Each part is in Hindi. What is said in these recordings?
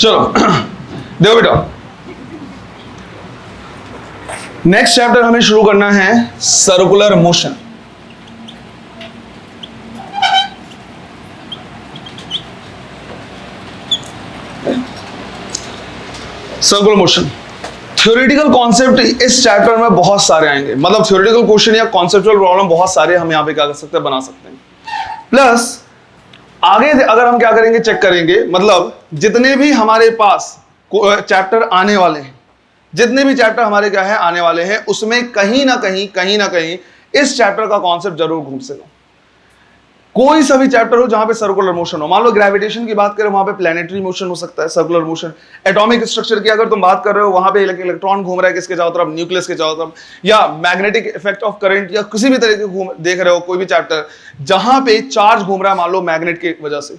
चलो देखो बेटा, नेक्स्ट चैप्टर हमें शुरू करना है circular motion. Circular motion theoretical concept इस चैप्टर में बहुत सारे आएंगे, मतलब थ्योरेटिकल क्वेश्चन या कॉन्सेप्चुअल प्रॉब्लम बहुत सारे हम यहां पे क्या कर सकते हैं, बना सकते हैं। प्लस आगे अगर हम क्या करेंगे, चेक करेंगे, मतलब जितने भी हमारे पास चैप्टर आने वाले हैं, जितने भी चैप्टर हमारे क्या है आने वाले हैं, उसमें कहीं ना कहीं इस चैप्टर का कॉन्सेप्ट जरूर घूम सको। कोई सा भी चैप्टर हो जहां पे सर्कुलर मोशन हो, मान लो ग्रेविटेशन की बात करें, वहां पे प्लैनेटरी मोशन हो सकता है, सर्कुलर मोशन। एटॉमिक स्ट्रक्चर की अगर तुम बात कर रहे हो, वहां पे इलेक्ट्रॉन घूम रहा है किसके चारों तरफ, न्यूक्लियस के चारों तरफ, या मैग्नेटिक इफेक्ट ऑफ करंट, या किसी भी तरीके के देख रहे हो कोई भी चैप्टर जहां पे चार्ज घूम रहा है मान लो मैग्नेट की वजह से,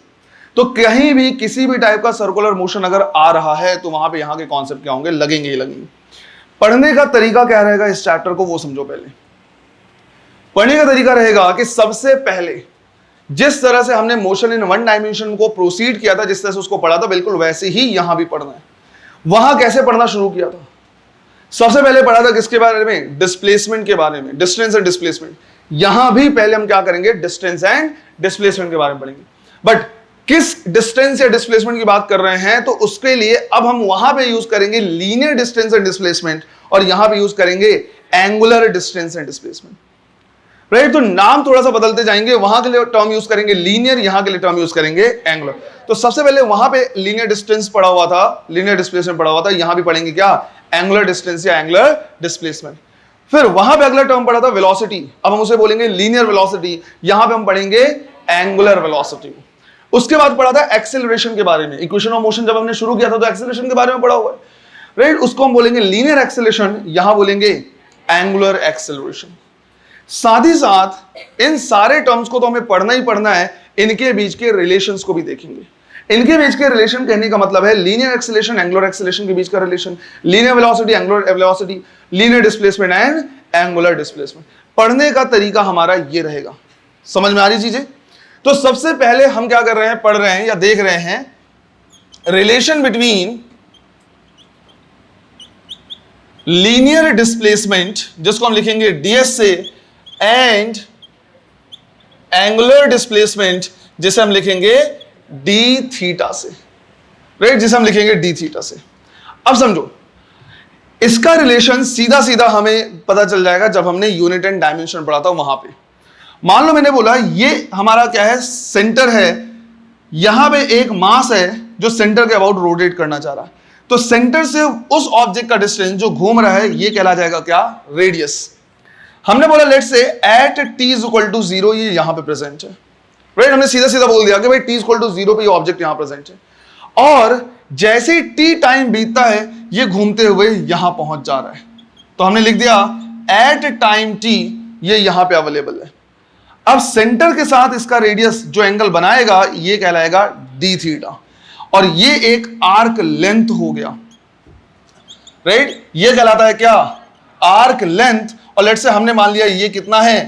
तो कहीं भी किसी भी टाइप का सर्कुलर मोशन अगर आ रहा है तो वहां पे यहाँ के कॉन्सेप्ट क्या होंगे, लगेंगे ही लगेंगे। पढ़ने का तरीका क्या रहेगा इस चैप्टर को वो समझो। पहले पढ़ने का तरीका रहेगा कि सबसे पहले जिस तरह से हमने मोशन इन वन डायमेंशन को प्रोसीड किया था, जिस तरह से उसको पढ़ा था, बिल्कुल वैसे ही यहां भी पढ़ना है। वहां कैसे पढ़ना शुरू किया था, सबसे पहले पढ़ा था किसके बारे में, डिस्प्लेसमेंट के बारे में, डिस्टेंस एंड डिस्प्लेसमेंट। यहां भी पहले हम क्या करेंगे, डिस्टेंस एंड डिस्प्लेसमेंट के बारे में पढ़ेंगे। बट किस डिस्टेंस या डिस्प्लेसमेंट की बात कर रहे हैं, तो उसके लिए अब हम वहां पे यूज करेंगे लीनियर डिस्टेंस एंड डिस्प्लेसमेंट, और यहां पे यूज करेंगे angular distance and displacement. Right, तो नाम थोड़ा सा बदलते जाएंगे, वहां के लिए टर्म यूज करेंगे लीनियर, यहां के लिए टर्म यूज करेंगे एंगुलर। तो सबसे पहले वहां पे लीनियर डिस्टेंस पढ़ा हुआ था, लीनियर डिस्प्लेसमेंट पढ़ा हुआ था, यहां भी पढ़ेंगे क्या, एंगुलर डिस्टेंस या एंगुलर डिस्प्लेसमेंट। फिर वहां पे अगला टर्म पढ़ा था वेलोसिटी, अब हम उसे बोलेंगे लीनियर वेलोसिटी, यहां पे हम पढ़ेंगे एंगुलर वेलोसिटी। उसके बाद पढ़ा था एक्सेलरेशन के बारे में, इक्वेशन ऑफ मोशन जब हमने शुरू किया था तो एक्सेलरेशन के बारे में पढ़ा हुआ है, राइट, उसको हम बोलेंगे लीनियर एक्सेलरेशन, यहां बोलेंगे एंगुलर एक्सेलरेशन। साथ ही साथ इन सारे टर्म्स को तो हमें पढ़ना ही पढ़ना है, इनके बीच के रिलेशंस को भी देखेंगे। इनके बीच के रिलेशन कहने का मतलब है लीनियर एक्सेलरेशन एंगुलर एक्सेलरेशन के बीच का relation, linear velocity angular velocity, linear displacement and angular displacement. पढ़ने का तरीका हमारा ये रहेगा, समझ में आ रही चीजें। तो सबसे पहले हम क्या कर रहे हैं, पढ़ रहे हैं या देख रहे हैं रिलेशन बिटवीन लीनियर डिस्प्लेसमेंट, जिसको हम लिखेंगे डीएस से, एंड एंगुलर डिस्प्लेसमेंट जिसे हम लिखेंगे डी थीटा से, राइट, जिसे हम लिखेंगे डी थीटा से। अब समझो इसका रिलेशन सीधा सीधा हमें पता चल जाएगा जब हमने यूनिट एंड डायमेंशन पढ़ा था वहां पे। मान लो मैंने बोला ये हमारा क्या है, सेंटर है, यहां पे एक मास है जो सेंटर के अबाउट रोटेट करना चाह रहा है, तो सेंटर से उस ऑब्जेक्ट का डिस्टेंस जो घूम रहा है ये कहला जाएगा क्या, रेडियस। हमने बोला let's say at t is equal to 0 ये यहां पे प्रेजेंट है, राइट, हमने सीधा सीधा बोल दिया कि भाई t इज इक्वल टू 0 पे ये ऑब्जेक्ट यहां प्रेजेंट है, और जैसे ही t टाइम बीतता है ये घूमते हुए यहां पहुंच जा रहा है, तो हमने लिख दिया एट टाइम t ये यहां पे अवेलेबल है। अब सेंटर के साथ इसका रेडियस जो एंगल बनाएगा ये कहलाएगा डी थीटा, और ये एक आर्क लेंथ हो गया, राइट, ये कहलाता है क्या, आर्क लेंथ। और लेट्स से हमने मान लिया ये कितना है,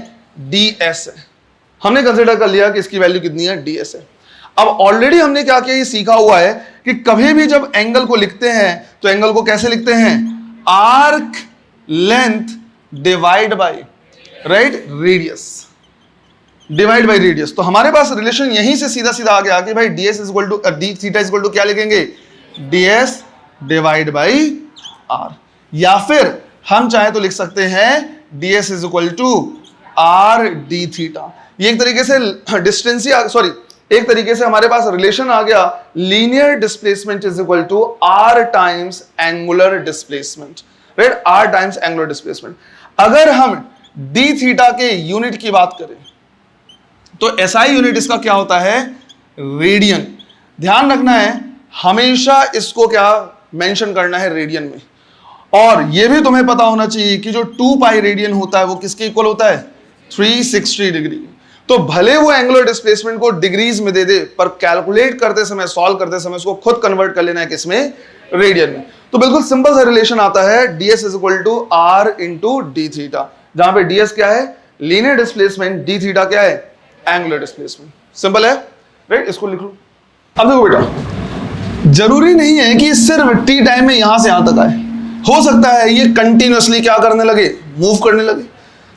ds है, हमने कंसीडर कर लिया कि इसकी वैल्यू कितनी है, ds है। अब ऑलरेडी हमने क्या किया, ये सीखा हुआ है कि कभी भी जब एंगल को लिखते हैं तो एंगल को कैसे लिखते हैं, arc length divide by, right, radius, divide by radius. तो हमारे पास रिलेशन यहीं से सीधा सीधा आ गया कि भाई ds is equal to D theta is equal to क्या लिखेंगे, ds डिवाइड बाय r, या फिर हम चाहे तो लिख सकते हैं ds is equal to r D theta. ये एक तरीके से डिस्टेंस, सॉरी, एक तरीके से हमारे पास रिलेशन आ गया, linear displacement is equal to r times angular displacement, right, r times angular displacement. अगर हम डी थीटा के यूनिट की बात करें तो SI यूनिट इसका क्या होता है, रेडियन। ध्यान रखना है हमेशा इसको क्या मेंशन करना है, रेडियन में। और यह भी तुम्हें पता होना चाहिए कि जो 2 पाई रेडियन होता है वो किसके इक्वल होता है, 360 डिग्री। तो भले वो एंगुलर डिस्प्लेसमेंट को डिग्रीज में दे दे, पर कैलकुलेट करते समय, सॉल्व करते समय उसको खुद कन्वर्ट कर लेना है किसमें, रेडियन में। तो बिल्कुल सिंपल सा रिलेशन आता है, ds is equal to r into D theta, जहां पे ds क्या है, लीनियर डिस्प्लेसमेंट, डी थीटा क्या है, एंगुलर डिस्प्लेसमेंट। सिंपल है, राइट, इसको लिख लो। अब देखो बेटा, जरूरी नहीं है कि सिर्फ टी टाइम में यहां से यहां तक आए, हो सकता है ये कंटिन्यूअसली क्या करने लगे, मूव करने लगे।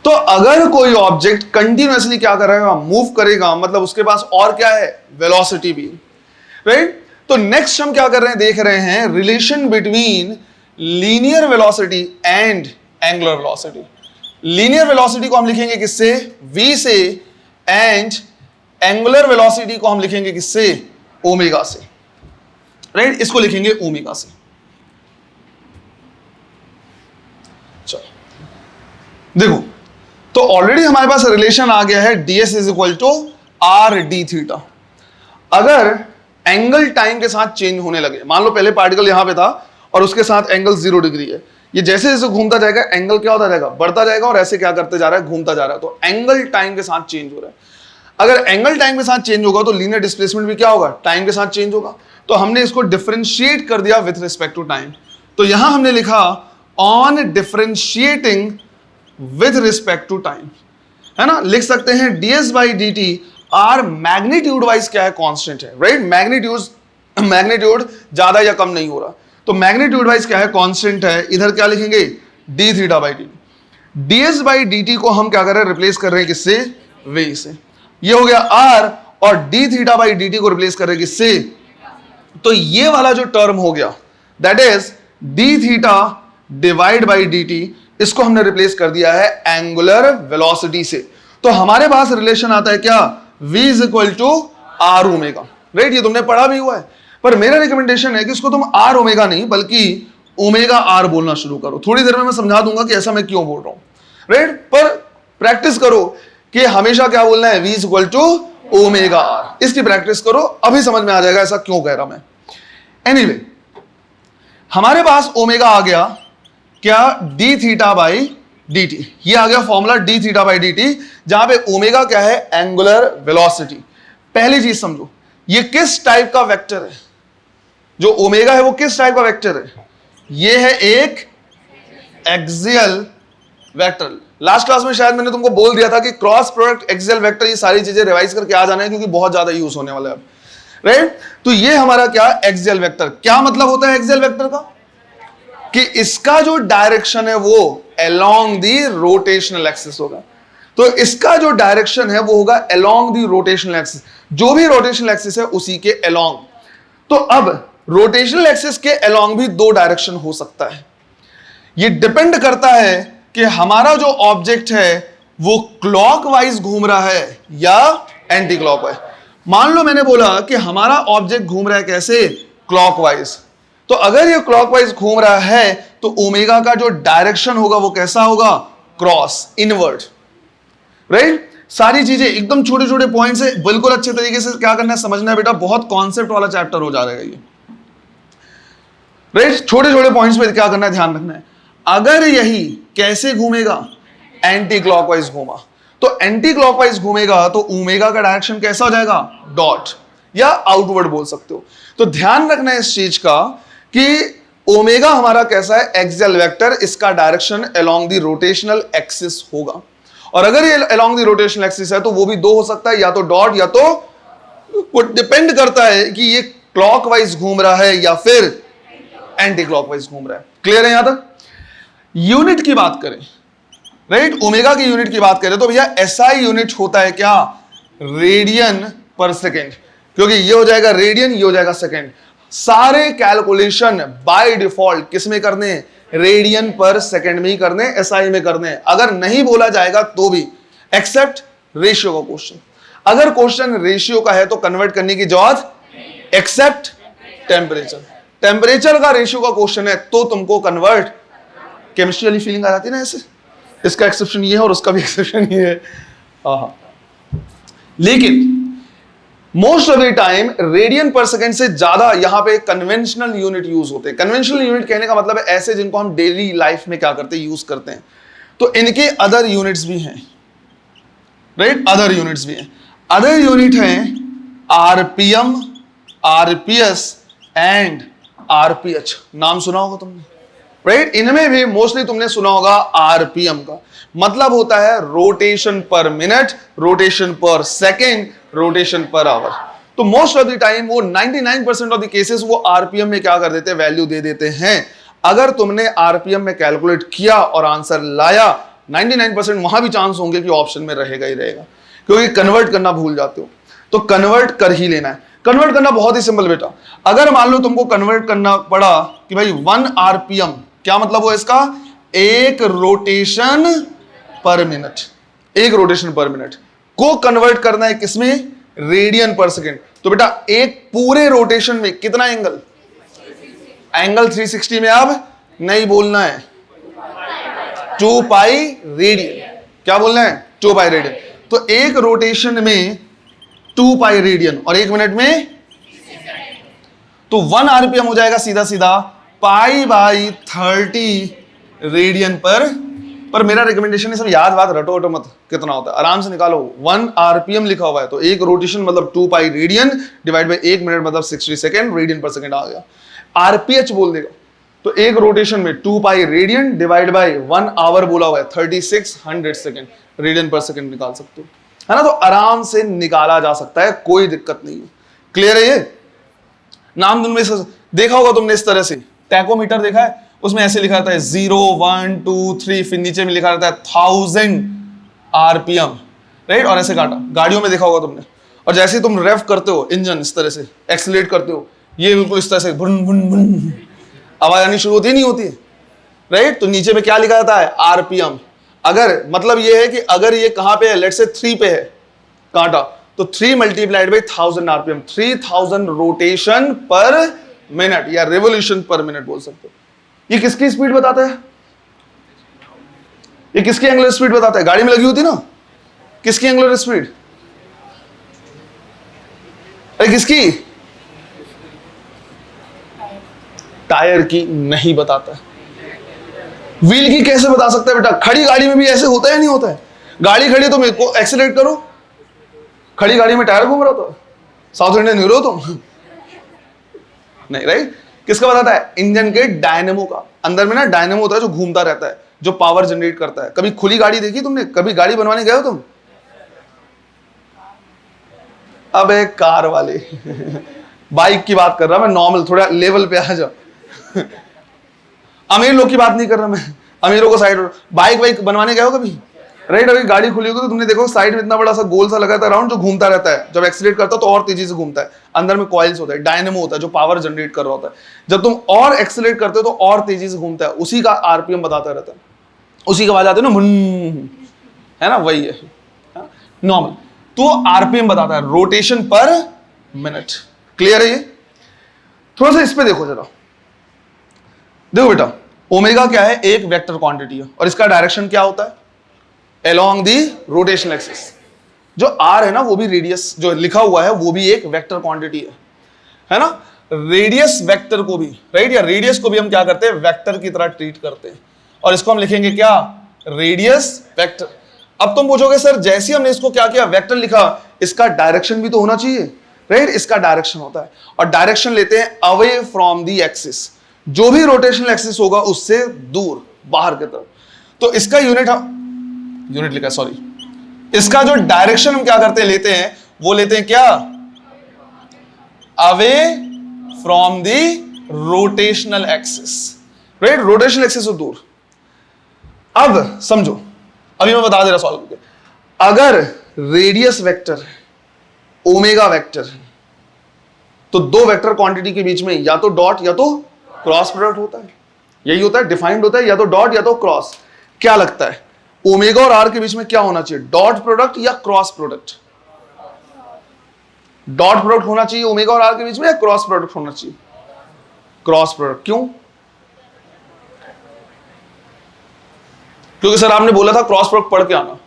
तो अगर कोई ऑब्जेक्ट कंटिन्यूअसली क्या करेगा, मूव करेगा, मतलब उसके पास और क्या है, वेलोसिटी भी, राइट। तो नेक्स्ट हम क्या कर रहे हैं, देख रहे हैं relation between linear velocity and angular velocity. Linear velocity को हम लिखेंगे किससे, v से, एंड एंगुलर वेलोसिटी को हम लिखेंगे किससे, ओमेगा से, राइट। इसको लिखेंगे ओमेगा से। चलो देखो, तो ऑलरेडी हमारे पास रिलेशन आ गया है ds is equal to R D theta. अगर एंगल टाइम के साथ चेंज होने लगे, मान लो पहले पार्टिकल यहां पे था और उसके साथ एंगल 0 डिग्री है, ये जैसे जैसे घूमता जाएगा एंगल क्या होता जाएगा, बढ़ता जाएगा, और ऐसे क्या करते जा रहा है, घूमता जा रहा है। तो एंगल टाइम के साथ चेंज हो रहा है। अगर एंगल टाइम के साथ चेंज होगा तो लीनियर डिस्प्लेसमेंट भी क्या होगा, टाइम के साथ चेंज होगा। तो हमने इसको डिफरेंशिएट कर दिया विथ रिस्पेक्ट टू टाइम। तो यहां हमने लिखा on differentiating with respect to time, है ना। लिख सकते हैं ds by D T R magnitude wise क्या है, कांस्टेंट है, राइट। मैग्नीट्यूड ज्यादा या कम नहीं हो रहा, तो मैग्नीट्यूड वाइज क्या है, कांस्टेंट है। इधर क्या लिखेंगे, D theta by D T. ds by D T को हम क्या कर रहे हैं, रिप्लेस कर रहे हैं किससे, v से। ये हो गया r, और D theta by D T को रिप्लेस कर रहे हैं किससे, तो ये वाला जो टर्म हो गया that is D theta divide by D T, इसको हमने रिप्लेस कर दिया है एंगुलर वेलोसिटी से। तो हमारे पास रिलेशन आता है क्या, v is equal to R omega, right. ये तुमने पढ़ा भी हुआ है, पर मेरा रिकमेंडेशन है कि इसको तुम आर ओमेगा नहीं बल्कि ओमेगा आर बोलना शुरू करो। थोड़ी देर में मैं समझा दूंगा कि ऐसा मैं क्यों बोल रहा हूं, राइट। पर प्रैक्टिस करो कि हमेशा क्या बोलना है, v is equal to omega R. इसकी प्रैक्टिस करो, अभी समझ में आ जाएगा ऐसा क्यों कह रहा मैं। एनीवे, हमारे पास ओमेगा आ गया क्या, D theta by D T. ये आ गया formula D theta by D T, जहां पे ओमेगा क्या है, एंगुलर वेलोसिटी। पहली चीज समझो, ये किस टाइप का वेक्टर है, जो ओमेगा है वो किस टाइप का वेक्टर है, ये है एक एक्सियल वेक्टर। लास्ट क्लास में शायद मैंने तुमको बोल दिया था कि क्रॉस प्रोडक्ट, एक्सियल वेक्टर, ये सारी चीजें रिवाइज करके आ जाना है क्योंकि बहुत ज्यादा यूज होने वाला है अब, राइट। तो ये हमारा क्या, एक्सियल वेक्टर। क्या मतलब होता है एक्सियल वेक्टर का, कि इसका जो डायरेक्शन है वो अलोंग दी रोटेशनल एक्सिस होगा। तो इसका जो डायरेक्शन है वो होगा अलोंग दी रोटेशनल एक्सिस, जो भी रोटेशनल एक्सिस है उसी के अलोंग। तो अब रोटेशनल एक्सिस के अलोंग भी दो डायरेक्शन हो सकता है। ये डिपेंड करता है कि हमारा जो ऑब्जेक्ट है वो क्लॉकवाइज घूम रहा है या एंटी क्लॉकवाइज। मान लो मैंने बोला कि हमारा ऑब्जेक्ट घूम रहा है कैसे, क्लॉकवाइज। तो अगर ये क्लॉकवाइज घूम रहा है तो ओमेगा का जो डायरेक्शन होगा वो कैसा होगा, क्रॉस, इनवर्ड, राइट। सारी चीजें एकदम छोटे छोटे पॉइंट से बिल्कुल अच्छे तरीके से क्या करना है, समझना है बेटा। बहुत कॉन्सेप्ट वाला चैप्टर हो जाएगा ये, राइट। छोटे छोटे पॉइंट्स पे क्या करना है, ध्यान रखना है। अगर यही कैसे घूमेगा, एंटी क्लॉकवाइज घूमा, तो एंटी क्लॉकवाइज घूमेगा तो ओमेगा का डायरेक्शन कैसा हो जाएगा, डॉट या आउटवर्ड बोल सकते हो। तो ध्यान रखना है इस चीज का कि ओमेगा हमारा कैसा है, एक्सियल वेक्टर, इसका direction along the rotational axis होगा। और अगर ये अलोंग द रोटेशनल एक्सिस है तो वो भी दो हो सकता है, या तो डॉट या तो, वो डिपेंड करता है कि ये क्लॉकवाइज घूम रहा है या फिर एंटी क्लॉकवाइज घूम रहा है। क्लियर है यहां तक। यूनिट की बात करें, राइट, ओमेगा की यूनिट की बात करें तो भैया एसआई यूनिट होता है क्या, रेडियन पर सेकेंड, क्योंकि ये हो जाएगा रेडियन, ये हो जाएगा सेकेंड। सारे कैलकुलेशन बाय डिफॉल्ट किस में करने हैं, रेडियन पर सेकेंड में ही करने, एसआई में करने। अगर नहीं बोला जाएगा तो भी, एक्सेप्ट रेशियो का क्वेश्चन। अगर क्वेश्चन रेशियो का है तो कन्वर्ट करने की जरूरत, एक्सेप्ट टेम्परेचर। टेम्परेचर का रेशियो का क्वेश्चन है तो तुमको कन्वर्ट, केमिस्ट्री वाली फीलिंग आ जाती है ना ऐसे, इसका एक्सेप्शन ये है और उसका भी एक्सेप्शन ये है। लेकिन most of the time radian per second से ज्यादा यहां पे कन्वेंशनल यूनिट यूज होते हैं। कन्वेंशनल यूनिट कहने का मतलब है ऐसे जिनको हम डेली लाइफ में क्या करते हैं, यूज करते हैं। तो इनके अदर यूनिट्स भी हैं, राइट, अदर यूनिट्स भी हैं। अदर यूनिट हैं आरपीएम, आरपीएस एंड आरपीएच। नाम सुना होगा तुमने, राइट। इनमें भी मोस्टली तुमने सुना होगा आरपीएम का मतलब होता है रोटेशन पर मिनट, रोटेशन पर सेकेंड, रोटेशन पर आवर। तो मोस्ट ऑफ द टाइम वो 99% ऑफ द केसेस वो आरपीएम में क्या कर देते हैं, वैल्यू दे देते हैं। अगर तुमने आरपीएम में कैलकुलेट किया और आंसर लाया, 99% वहां भी चांस होंगे कि ऑप्शन में रहेगा ही रहेगा, क्योंकि कन्वर्ट करना भूल जाते हो। तो कन्वर्ट कर ही लेना है। कन्वर्ट करना बहुत ही सिंपल बेटा। अगर मान लो तुमको कन्वर्ट करना पड़ा कि भाई 1 आरपीएम, क्या मतलब वो इसका, एक रोटेशन पर मिनट, एक रोटेशन पर मिनट को कन्वर्ट करना है किसमें, रेडियन पर सेकेंड। तो बेटा एक पूरे रोटेशन में कितना एंगल, एंगल 360 में अब नहीं बोलना है, 2 पाई रेडियन। क्या बोलना है, 2 पाई रेडियन। तो एक रोटेशन में 2 पाई रेडियन और 1 मिनट में, तो 1 आरपीएम हो जाएगा सीधा सीधा पाई बाई 30 रेडियन पर मेरा रिकमेंडेशन है सब याद बात रटो वटो मत, कितना होता है आराम से निकालो। 1 आरपीएम लिखा हुआ है तो एक रोटेशन मतलब 2 pi radian divide by 1 minute मतलब 60 सेकेंड, रेडियन पर सेकेंड आ गया। आरपीएच बोल देगा तो एक रोटेशन में 2 pi radian divide by 1 hour बोला हुआ है 3600 सेकेंड, रेडियन पर सेकेंड निकाल सकते हो, है ना। तो आराम से निकाला जा सकता है, कोई दिक्कत नहीं है। क्लियर है ये। नाम तुमने देखा होगा तुमने इस तरह से, टैकोमीटर देखा है, उसमें ऐसे लिखा रहता है 0 1 2 3, फिर नीचे में लिखा रहता है 1000 आरपीएम, राइट, और ऐसे काटा। गाड़ियों में देखा होगा तुमने, और जैसे ही तुम रेव करते हो इंजन, इस तरह से एक्सीलरेट करते हो, ये बिल्कुल इस तरह से भुन भुन भुन आवाज आनी शुरू होती नहीं होती है, राइट। तो नीचे में क्या लिखा रहता है, आरपीएम। अगर मतलब ये है कि अगर ये कहां पे है, लेट्स से 3 पे है कांटा, तो 3 मल्टीप्लाइड बाई 1000 आरपीएम, 3000 रोटेशन पर मिनट या रेवोल्यूशन पर मिनट बोल सकते हो। ये किसकी स्पीड बताता है, ये किसकी एंगुलर स्पीड बताता है, गाड़ी में लगी होती ना, किसकी एंगुलर स्पीड, अरे किसकी, टायर की नहीं बताता है। व्हील की कैसे बता सकता है बेटा, खड़ी गाड़ी में भी ऐसे होता है नहीं होता है, गाड़ी खड़ी तो मेरे को एक्सीलरेट करो, खड़ी गाड़ी में टायर घूम रहा था, साउथ इंडियन हीरो तुम नहीं, राइट। किसका बताता है, इंजन के डायनेमो का। अंदर में ना डायनेमो होता है जो घूमता रहता है, जो पावर जनरेट करता है। कभी खुली गाड़ी देखी तुमने, कभी गाड़ी बनवाने गए हो तुम, अब एक कार वाले बाइक की बात कर रहा मैं, नॉर्मल थोड़ा लेवल पे आ जाओ अमीर लोग की बात नहीं कर रहा मैं, अमीरों को साइड, बाइक वाइक बनवाने गए हो कभी, राइट। अभी गाड़ी खुली होगी तो तुमने देखो साइड में इतना बड़ा सा गोल सा लगा था राउंड, जो घूमता रहता है, जब एक्सीलरेट करता है तो और तेजी से घूमता है, अंदर में कॉइल्स होता है, डायनेमो होता है जो पावर जनरेट कर रहा होता है, जब तुम और एक्सीलरेट करते हो तो और तेजी से घूमता है, उसी का आरपीएम बताता रहता है, उसी की आवाज आती है ना, है ना, वही है नॉर्मल। तो आरपीएम बताता है रोटेशन पर मिनट। क्लियर है ये। थोड़ा सा इस पे देखो जरा, देखो बेटा ओमेगा क्या है, एक वेक्टर क्वांटिटी है और इसका डायरेक्शन क्या होता है, along the rotational axis। जो r है ना वो भी रेडियस जो लिखा हुआ है वो भी एक वेक्टर क्वांटिटी है ना। रेडियस वेक्टर को भी, राइट, या रेडियस को भी हम क्या करते हैं, वेक्टर की तरह ट्रीट करते हैं, और इसको हम लिखेंगे क्या, रेडियस वेक्टर। अब तुम पूछोगे सर जैसे हमने इसको क्या किया, वेक्टर लिखा, इसका डायरेक्शन भी तो होना चाहिए, राइट। इसका डायरेक्शन होता है और डायरेक्शन लेते हैं अवे फ्रॉम द एक्सिस, जो भी रोटेशनल एक्सिस होगा उससे दूर बाहर की तरफ। तो इसका यूनिट लिखा, सॉरी, इसका जो डायरेक्शन हम क्या करते हैं, लेते हैं, वो लेते हैं क्या, away from the rotational axis, right, rotational axis से दूर। अब समझो, अभी मैं बता दे रहा सॉल्व करके, अगर रेडियस वेक्टर ओमेगा वेक्टर तो दो वेक्टर क्वांटिटी के बीच में या तो डॉट या तो क्रॉस प्रोडक्ट होता है, यही होता है, डिफाइंड होता है, या तो डॉट या तो क्रॉस। क्या लगता है ओमेगा और आर के बीच में क्या होना चाहिए, डॉट प्रोडक्ट या क्रॉस प्रोडक्ट, डॉट प्रोडक्ट होना चाहिए ओमेगा और आर के बीच में, या क्रॉस प्रोडक्ट होना चाहिए, क्रॉस प्रोडक्ट। क्यों, क्योंकि सर आपने बोला था क्रॉस प्रोडक्ट पढ़ के आना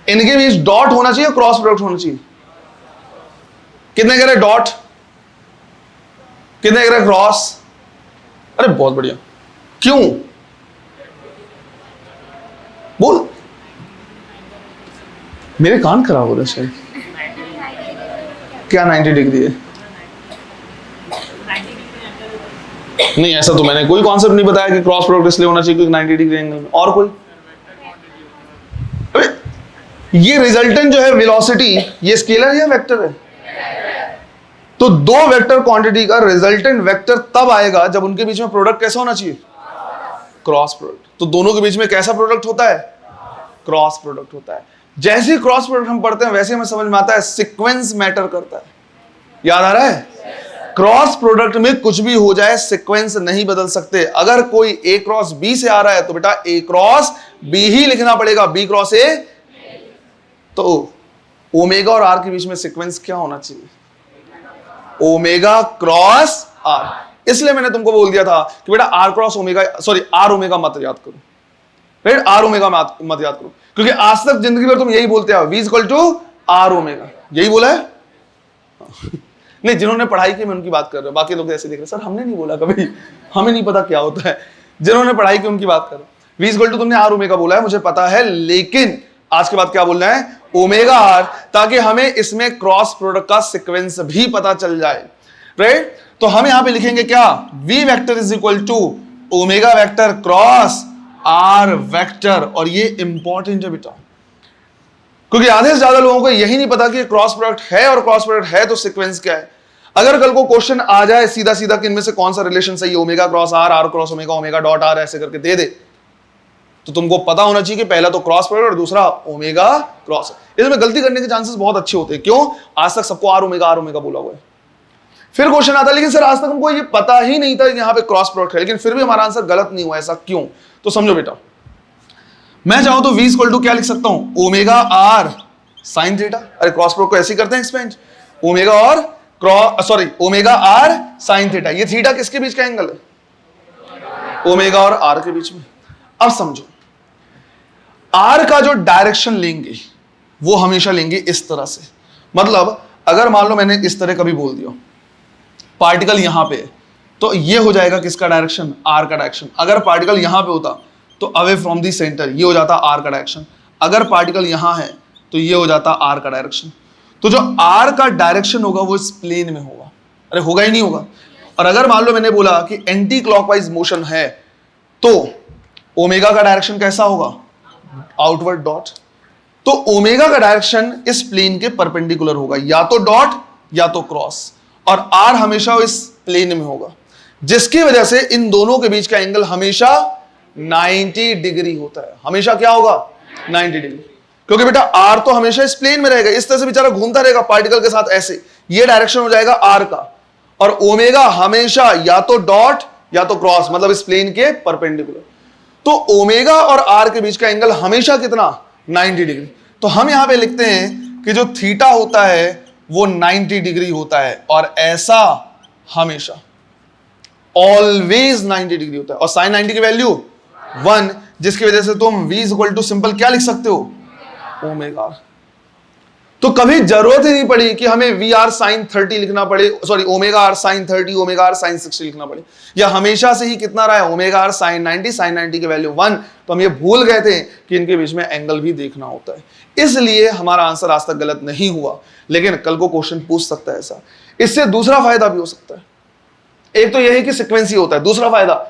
इनके बीच डॉट होना चाहिए, क्रॉस प्रोडक्ट होना चाहिए। कितने कह रहे डॉट, कितने कह रहे क्रॉस, अरे बहुत बढ़िया। क्यों बोल, मेरे कान खराब हो रहे शायद, क्या 90 डिग्री है, नहीं ऐसा तो मैंने कोई कॉन्सेप्ट नहीं बताया कि क्रॉस प्रोडक्ट इसलिए होना चाहिए क्योंकि 90 डिग्री एंगल में। और कोई ये रिजल्टेंट जो है वेलोसिटी, ये स्केलर या वेक्टर है? तो दो वेक्टर क्वांटिटी का रिजल्टेंट वेक्टर तब आएगा जब उनके बीच में प्रोडक्ट कैसा होना चाहिए? Cross product. तो दोनों के बीच में कैसा प्रोडक्ट होता है? क्रॉस प्रोडक्ट होता है। जैसे ही क्रॉस प्रोडक्ट हम पढ़ते हैं वैसे हमें समझ में आता है सीक्वेंस मैटर करता है। याद आ रहा है? क्रॉस प्रोडक्ट में कुछ भी हो जाए सीक्वेंस नहीं बदल सकते। अगर कोई ए क्रॉस बी से आ रहा है तो बेटा ए क्रॉस बी ही लिखना पड़ेगा, बी क्रॉस ए। तो ओमेगा और आर के बीच में सीक्वेंस क्या होना चाहिए? Omega cross R. इसलिए मैंने तुमको बोल दिया था कि बेटा R cross omega, sorry R omega मत याद करो, राइट? आर ओमेगा मत याद करो, क्योंकि आज तक जिंदगी भर तुम यही बोलते हो V equal to R omega, यही बोला है। नहीं, जिन्होंने पढ़ाई की मैं उनकी बात कर रहा हूं, बाकी लोग ऐसे देख रहे सर हमने नहीं बोला कभी, हमें नहीं पता क्या होता है। जिन्होंने पढ़ाई की उनकी बात कर रहा हूं। वी इक्वल टू तुमने आर ओमेगा बोला है, मुझे पता है, लेकिन आज के बाद क्या बोलना है? ओमेगा आर, ताकि हमें इसमें क्रॉस प्रोडक्ट का सीक्वेंस भी पता चल जाए, राइट? तो हम यहां पे लिखेंगे क्या? V vector is equal to omega vector cross R vector. और ये इंपॉर्टेंट है बेटा, क्योंकि आधे से ज्यादा लोगों को यही नहीं पता कि क्रॉस प्रोडक्ट है, और क्रॉस प्रोडक्ट है तो सीक्वेंस क्या है। अगर कल को क्वेश्चन आ जाए सीधा सीधा कि इनमें से कौन सा रिलेशन सही है, omega cross R, R cross omega, omega dot R, ऐसे करके दे दे, तो तुमको पता होना चाहिए कि पहला तो क्रॉस प्रोडक्ट और दूसरा ओमेगा क्रॉस। इसमें गलती करने के चांसेस बहुत अच्छे होते हैं। क्यों? आज तक सबको आर ओमेगा बोला हुआ है। फिर क्वेश्चन आता है लेकिन सर आज तक हमको ये पता ही नहीं था कि यहाँ पे क्रॉस प्रोडक्ट है, लेकिन फिर भी हमारा आंसर गलत नहीं हुआ, ऐसा क्यों? तो समझो बेटा, मैं चाहूं तो v इक्वल टू क्या लिख सकता हूं? Omega R sine theta. अरे क्रॉस प्रोडक्ट को ऐसे ही करते हैं एक्सपेंड, ओमेगा और ओमेगा आर साइन थीटा। ये थीटा किसके बीच का एंगल है? ओमेगा और आर के बीच में। अब समझो, आर का जो डायरेक्शन लेंगे वो हमेशा लेंगे इस तरह से। मतलब अगर मान लो मैंने इस तरह कभी बोल दिया पार्टिकल यहां पे, तो ये हो जाएगा किसका डायरेक्शन? आर का डायरेक्शन। अगर पार्टिकल यहां पे होता तो अवे फ्रॉम दी सेंटर, ये हो जाता आर का डायरेक्शन। अगर पार्टिकल यहां है तो ये हो जाता आर का डायरेक्शन। तो जो आर का डायरेक्शन होगा वो इस प्लेन में होगा। अरे होगा ही नहीं होगा। और अगर मान लो मैंने बोला कि एंटी क्लॉकवाइज मोशन है, तो ओमेगा का डायरेक्शन कैसा होगा? Outward dot. तो ओमेगा का डायरेक्शन इस प्लेन के परपेंडिकुलर होगा, या तो डॉट या तो क्रॉस, और आर हमेशा इस प्लेन में होगा, जिसकी वजह से इन दोनों के बीच का एंगल हमेशा 90 डिग्री होता है। हमेशा क्या होगा? 90 डिग्री। क्योंकि बेटा आर तो हमेशा इस प्लेन में रहेगा, इस तरह से बेचारा घूमता रहेगा पार्टिकल के साथ ऐसे, ये डायरेक्शन हो जाएगा आर का। और ओमेगा हमेशा या तो डॉट या तो क्रॉस, मतलब इस प्लेन के परपेंडिकुलर। तो ओमेगा और आर के बीच का एंगल हमेशा कितना? 90 डिग्री। तो हम यहां पे लिखते हैं कि जो थीटा होता है वो 90 डिग्री होता है, और ऐसा हमेशा ऑलवेज 90 डिग्री होता है। और साइन 90 की वैल्यू 1, जिसकी वजह से तुम v इक्वल टू सिंपल क्या लिख सकते हो? ओमेगा। तो कभी जरूरत ही नहीं पड़ी कि हमें वी आर साइन 30 लिखना पड़े, sorry omega R sine 30, omega R sine 60 लिखना पड़े, या हमेशा से ही कितना रहा है? ओमेगा आर साइन 90, साइन 90 की वैल्यू 1। तो हम ये भूल गए थे कि इनके बीच में एंगल भी देखना होता है, इसलिए हमारा आंसर आज तक गलत नहीं हुआ। लेकिन कल को क्वेश्चन पूछ सकता है ऐसा। इससे दूसरा फायदा भी हो सकता है। एक तो यह है कि सिक्वेंस ही होता है, दूसरा फायदा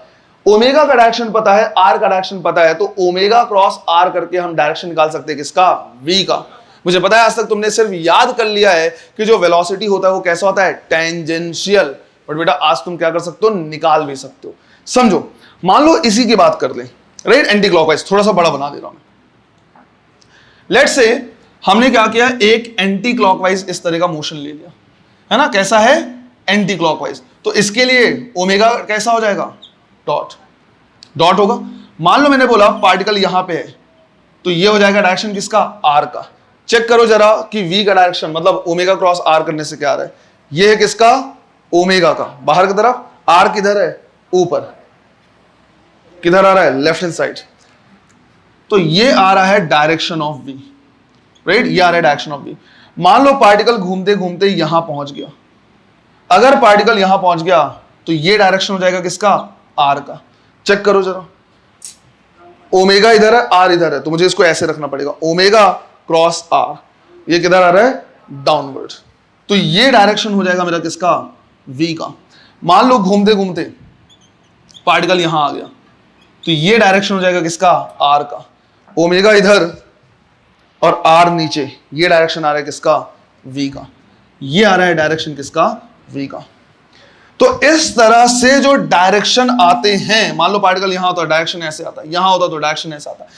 ओमेगा का डायरेक्शन पता है, आर का डायरेक्शन पता है, तो ओमेगा क्रॉस आर करके हम डायरेक्शन निकाल सकते हैं किसका? v का। मुझे पता है आज तक तुमने सिर्फ याद कर लिया है कि जो वेलोसिटी होता है वो कैसा होता है? टेंजेंशियल। बट बेटा आज तुम क्या कर सकते हो? निकाल भी सकते हो। समझो, मान लो इसी की बात कर ले, राइट? एंटी क्लॉकवाइज, थोड़ा सा बड़ा बना दे रहा हूं मैं। लेट्स से हमने क्या किया, एक एंटी क्लॉकवाइज इस तरह का मोशन ले लिया, है ना? कैसा है? Anti clockwise. तो इसके लिए ओमेगा कैसा हो जाएगा? डॉट। डॉट होगा। मान लो मैंने बोला पार्टिकल यहां पे है, तो ये हो जाएगा डायरेक्शन किसका? आर का। चेक करो जरा कि v का डायरेक्शन, मतलब ओमेगा क्रॉस आर करने से क्या आ रहा है? ये है किसका? ओमेगा का, बाहर की तरफ। आर किधर है? ऊपर। किधर आ रहा है? Left hand side. तो ये आ रहा है डायरेक्शन ऑफ v, राइट? ये आ रहा है डायरेक्शन ऑफ v। मान लो पार्टिकल घूमते घूमते यहां पहुंच गया। अगर पार्टिकल यहां पहुंच गया तो ये डायरेक्शन हो जाएगा किसका? आर का। चेक करो जरा, ओमेगा इधर है, आर इधर है, तो मुझे इसको ऐसे रखना पड़ेगा, ओमेगा क्रॉस आर। ये किधर आ रहा है? डाउनवर्ड। तो ये डायरेक्शन हो जाएगा मेरा किसका? v का। मान लो घूमते घूमते पार्टिकल यहां आ गया, तो ये डायरेक्शन हो जाएगा किसका? r का। ओमेगा इधर, और आर नीचे, ये डायरेक्शन आ रहा है किसका, वी का, ये आ रहा है डायरेक्शन किसका, वी का। तो इस तरह से जो डायरेक्शन आते हैं, मान लो पार्टिकल यहां होता है डायरेक्शन ऐसे आता है, यहां होता तो डायरेक्शन ऐसा आता है,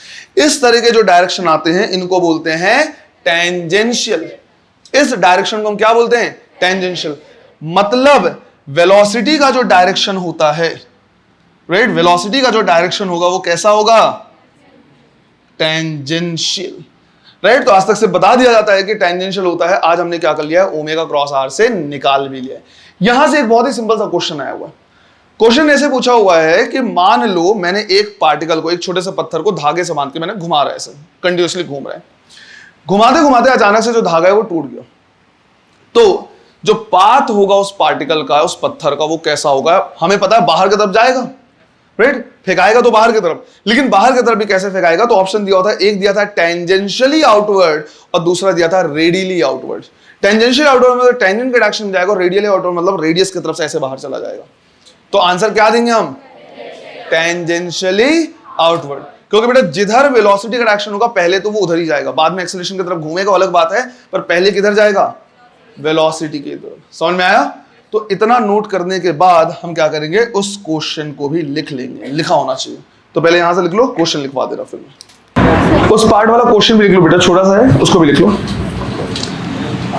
इस तरह के जो डायरेक्शन आते हैं इनको बोलते हैं टेंजेंशियल। इस डायरेक्शन को हम क्या बोलते हैं, टेंजेंशियल। मतलब वेलोसिटी का जो डायरेक्शन होता है, राइट, वेलोसिटी का जो डायरेक्शन होगा वो कैसा होगा, टेंजेंशियल, राइट। तो आज तक से बता दिया जाता है कि टेंजेंशियल होता है। आज हमने क्या कर लिया है, ओमेगा क्रॉस आर से निकाल भी लिया है। यहां से एक बहुत ही सिंपल सा क्वेश्चन आया हुआ है। क्वेश्चन ऐसे पूछा हुआ है कि मान लो मैंने एक पार्टिकल को, एक छोटे से पत्थर को धागे से बांध के मैंने घुमा रहा है, ऐसे कंटिन्यूअसली घूम रहा है, घुमाते घुमाते अचानक से जो धागा है वो टूट गया। तो जो पाथ होगा उस पार्टिकल का, उस पत्थर का, वो कैसा होगा, हमें पता है बाहर की तरफ जाएगा, राइट, फेंकाएगा तो बाहर की तरफ। लेकिन बाहर की तरफ भी कैसे फेंकाएगा, तो ऑप्शन दिया होता है, एक दिया था टेंजेंशियली आउटवर्ड और दूसरा दिया था रेडियली आउटवर्ड। टेंजेंशियल आउटवर्ड मतलब टेंजेंट के डायरेक्शन में जाएगा, और रेडियली आउटवर्ड मतलब रेडियस की तरफ से ऐसे बाहर चला जाएगा। तो आंसर क्या देंगे हम, टेंजेंशियली आउटवर्ड, क्योंकि बेटा जिधर वेलोसिटी का डायरेक्शन होगा पहले तो वो उधर ही जाएगा, बाद में एक्सेलरेशन की तरफ घूमेगा अलग बात है, पर पहले किधर जाएगा, वेलोसिटी की तरफ। समझ में आया। तो इतना नोट करने के बाद हम क्या करेंगे, उस क्वेश्चन को भी लिख लेंगे, लिखा होना चाहिए। तो पहले यहां से लिख लो, क्वेश्चन लिखवा दे रहा फिर मैं। उस पार्ट वाला क्वेश्चन भी लिख लो बेटा, छोटा सा है, उसको भी लिख लो।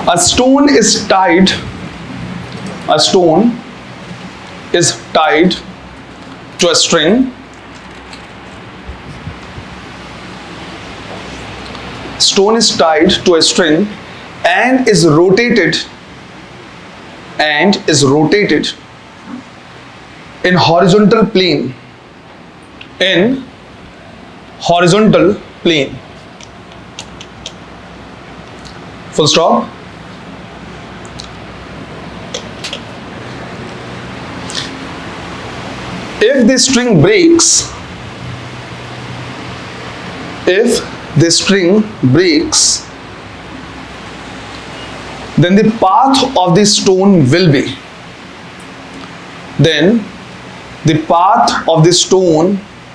A stone is tied, a stone is tied to a string, stone is tied to a string and is rotated in horizontal plane, full stop. If the string breaks, then the path of the stone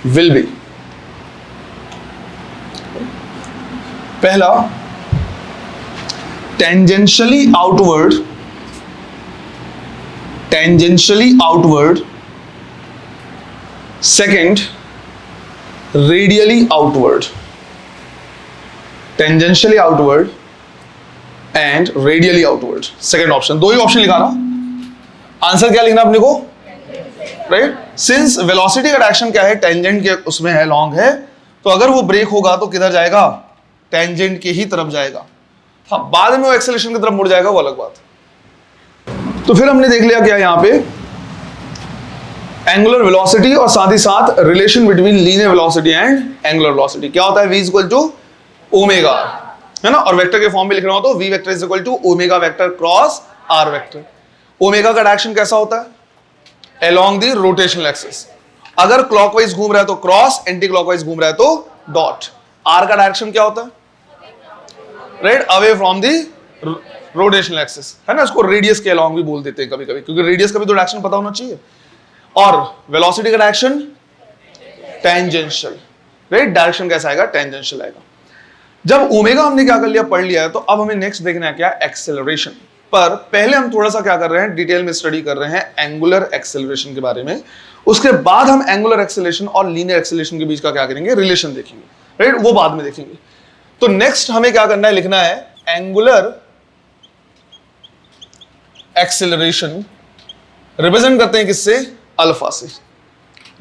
will be, पहला tangentially outward, second radially outward, tangentially outward and radially outward, second option। दो ही ऑप्शन लिखा ना, आंसर क्या लिखना अपने को, राइट। सिंस वेलोसिटी का डायरेक्शन क्या है, टेंजेंट के उसमें है, लॉन्ग है, तो अगर वो ब्रेक होगा तो किधर जाएगा, टेंजेंट के ही तरफ जाएगा। हाँ, बाद में वो एक्सेलरेशन की तरफ मुड़ जाएगा, वो अलग बात है। तो फिर हमने देख लिया क्या यहाँ पे, एंगुलर वेलोसिटी और साथ ही साथ relation between linear velocity and angular velocity. क्या होता है, v इक्वल टू ओमेगा, है ना। और वेक्टर के फॉर्म में लिखना हो तो v vector is equal to omega vector cross r vector. Omega का डायरेक्शन कैसा होता है, अलोंग द रोटेशनल एक्सिस। अगर क्लॉकवाइज घूम रहा है तो क्रॉस, एंटी क्लॉकवाइज घूम रहा है तो डॉट। r का डायरेक्शन क्या होता है, right, away from the rotational axis, है ना। इसको रेडियस के अलोंग भी बोल देते हैं कभी कभी, क्योंकि रेडियस का भी तो डायरेक्शन पता होना चाहिए। और वेलोसिटी का डायरेक्शन टेंजेंशियल, राइट, डायरेक्शन कैसा आएगा, टेंजेंशियल आएगा। जब ओमेगा हमने क्या कर लिया, पढ़ लिया है, तो अब हमें नेक्स्ट देखना है क्या, एक्सेलरेशन। पर पहले हम थोड़ा सा क्या कर रहे हैं, डिटेल में स्टडी कर रहे हैं एंगुलर एक्सेलरेशन के बारे में। उसके बाद हम एंगुलर एक्सेलरेशन और लीनियर एक्सेलरेशन के बीच का क्या करेंगे, रिलेशन देखेंगे, राइट, वो बाद में देखेंगे। तो नेक्स्ट हमें क्या करना है, लिखना है एंगुलर एक्सेलरेशन, रिप्रेजेंट करते हैं किससे, अल्फा से,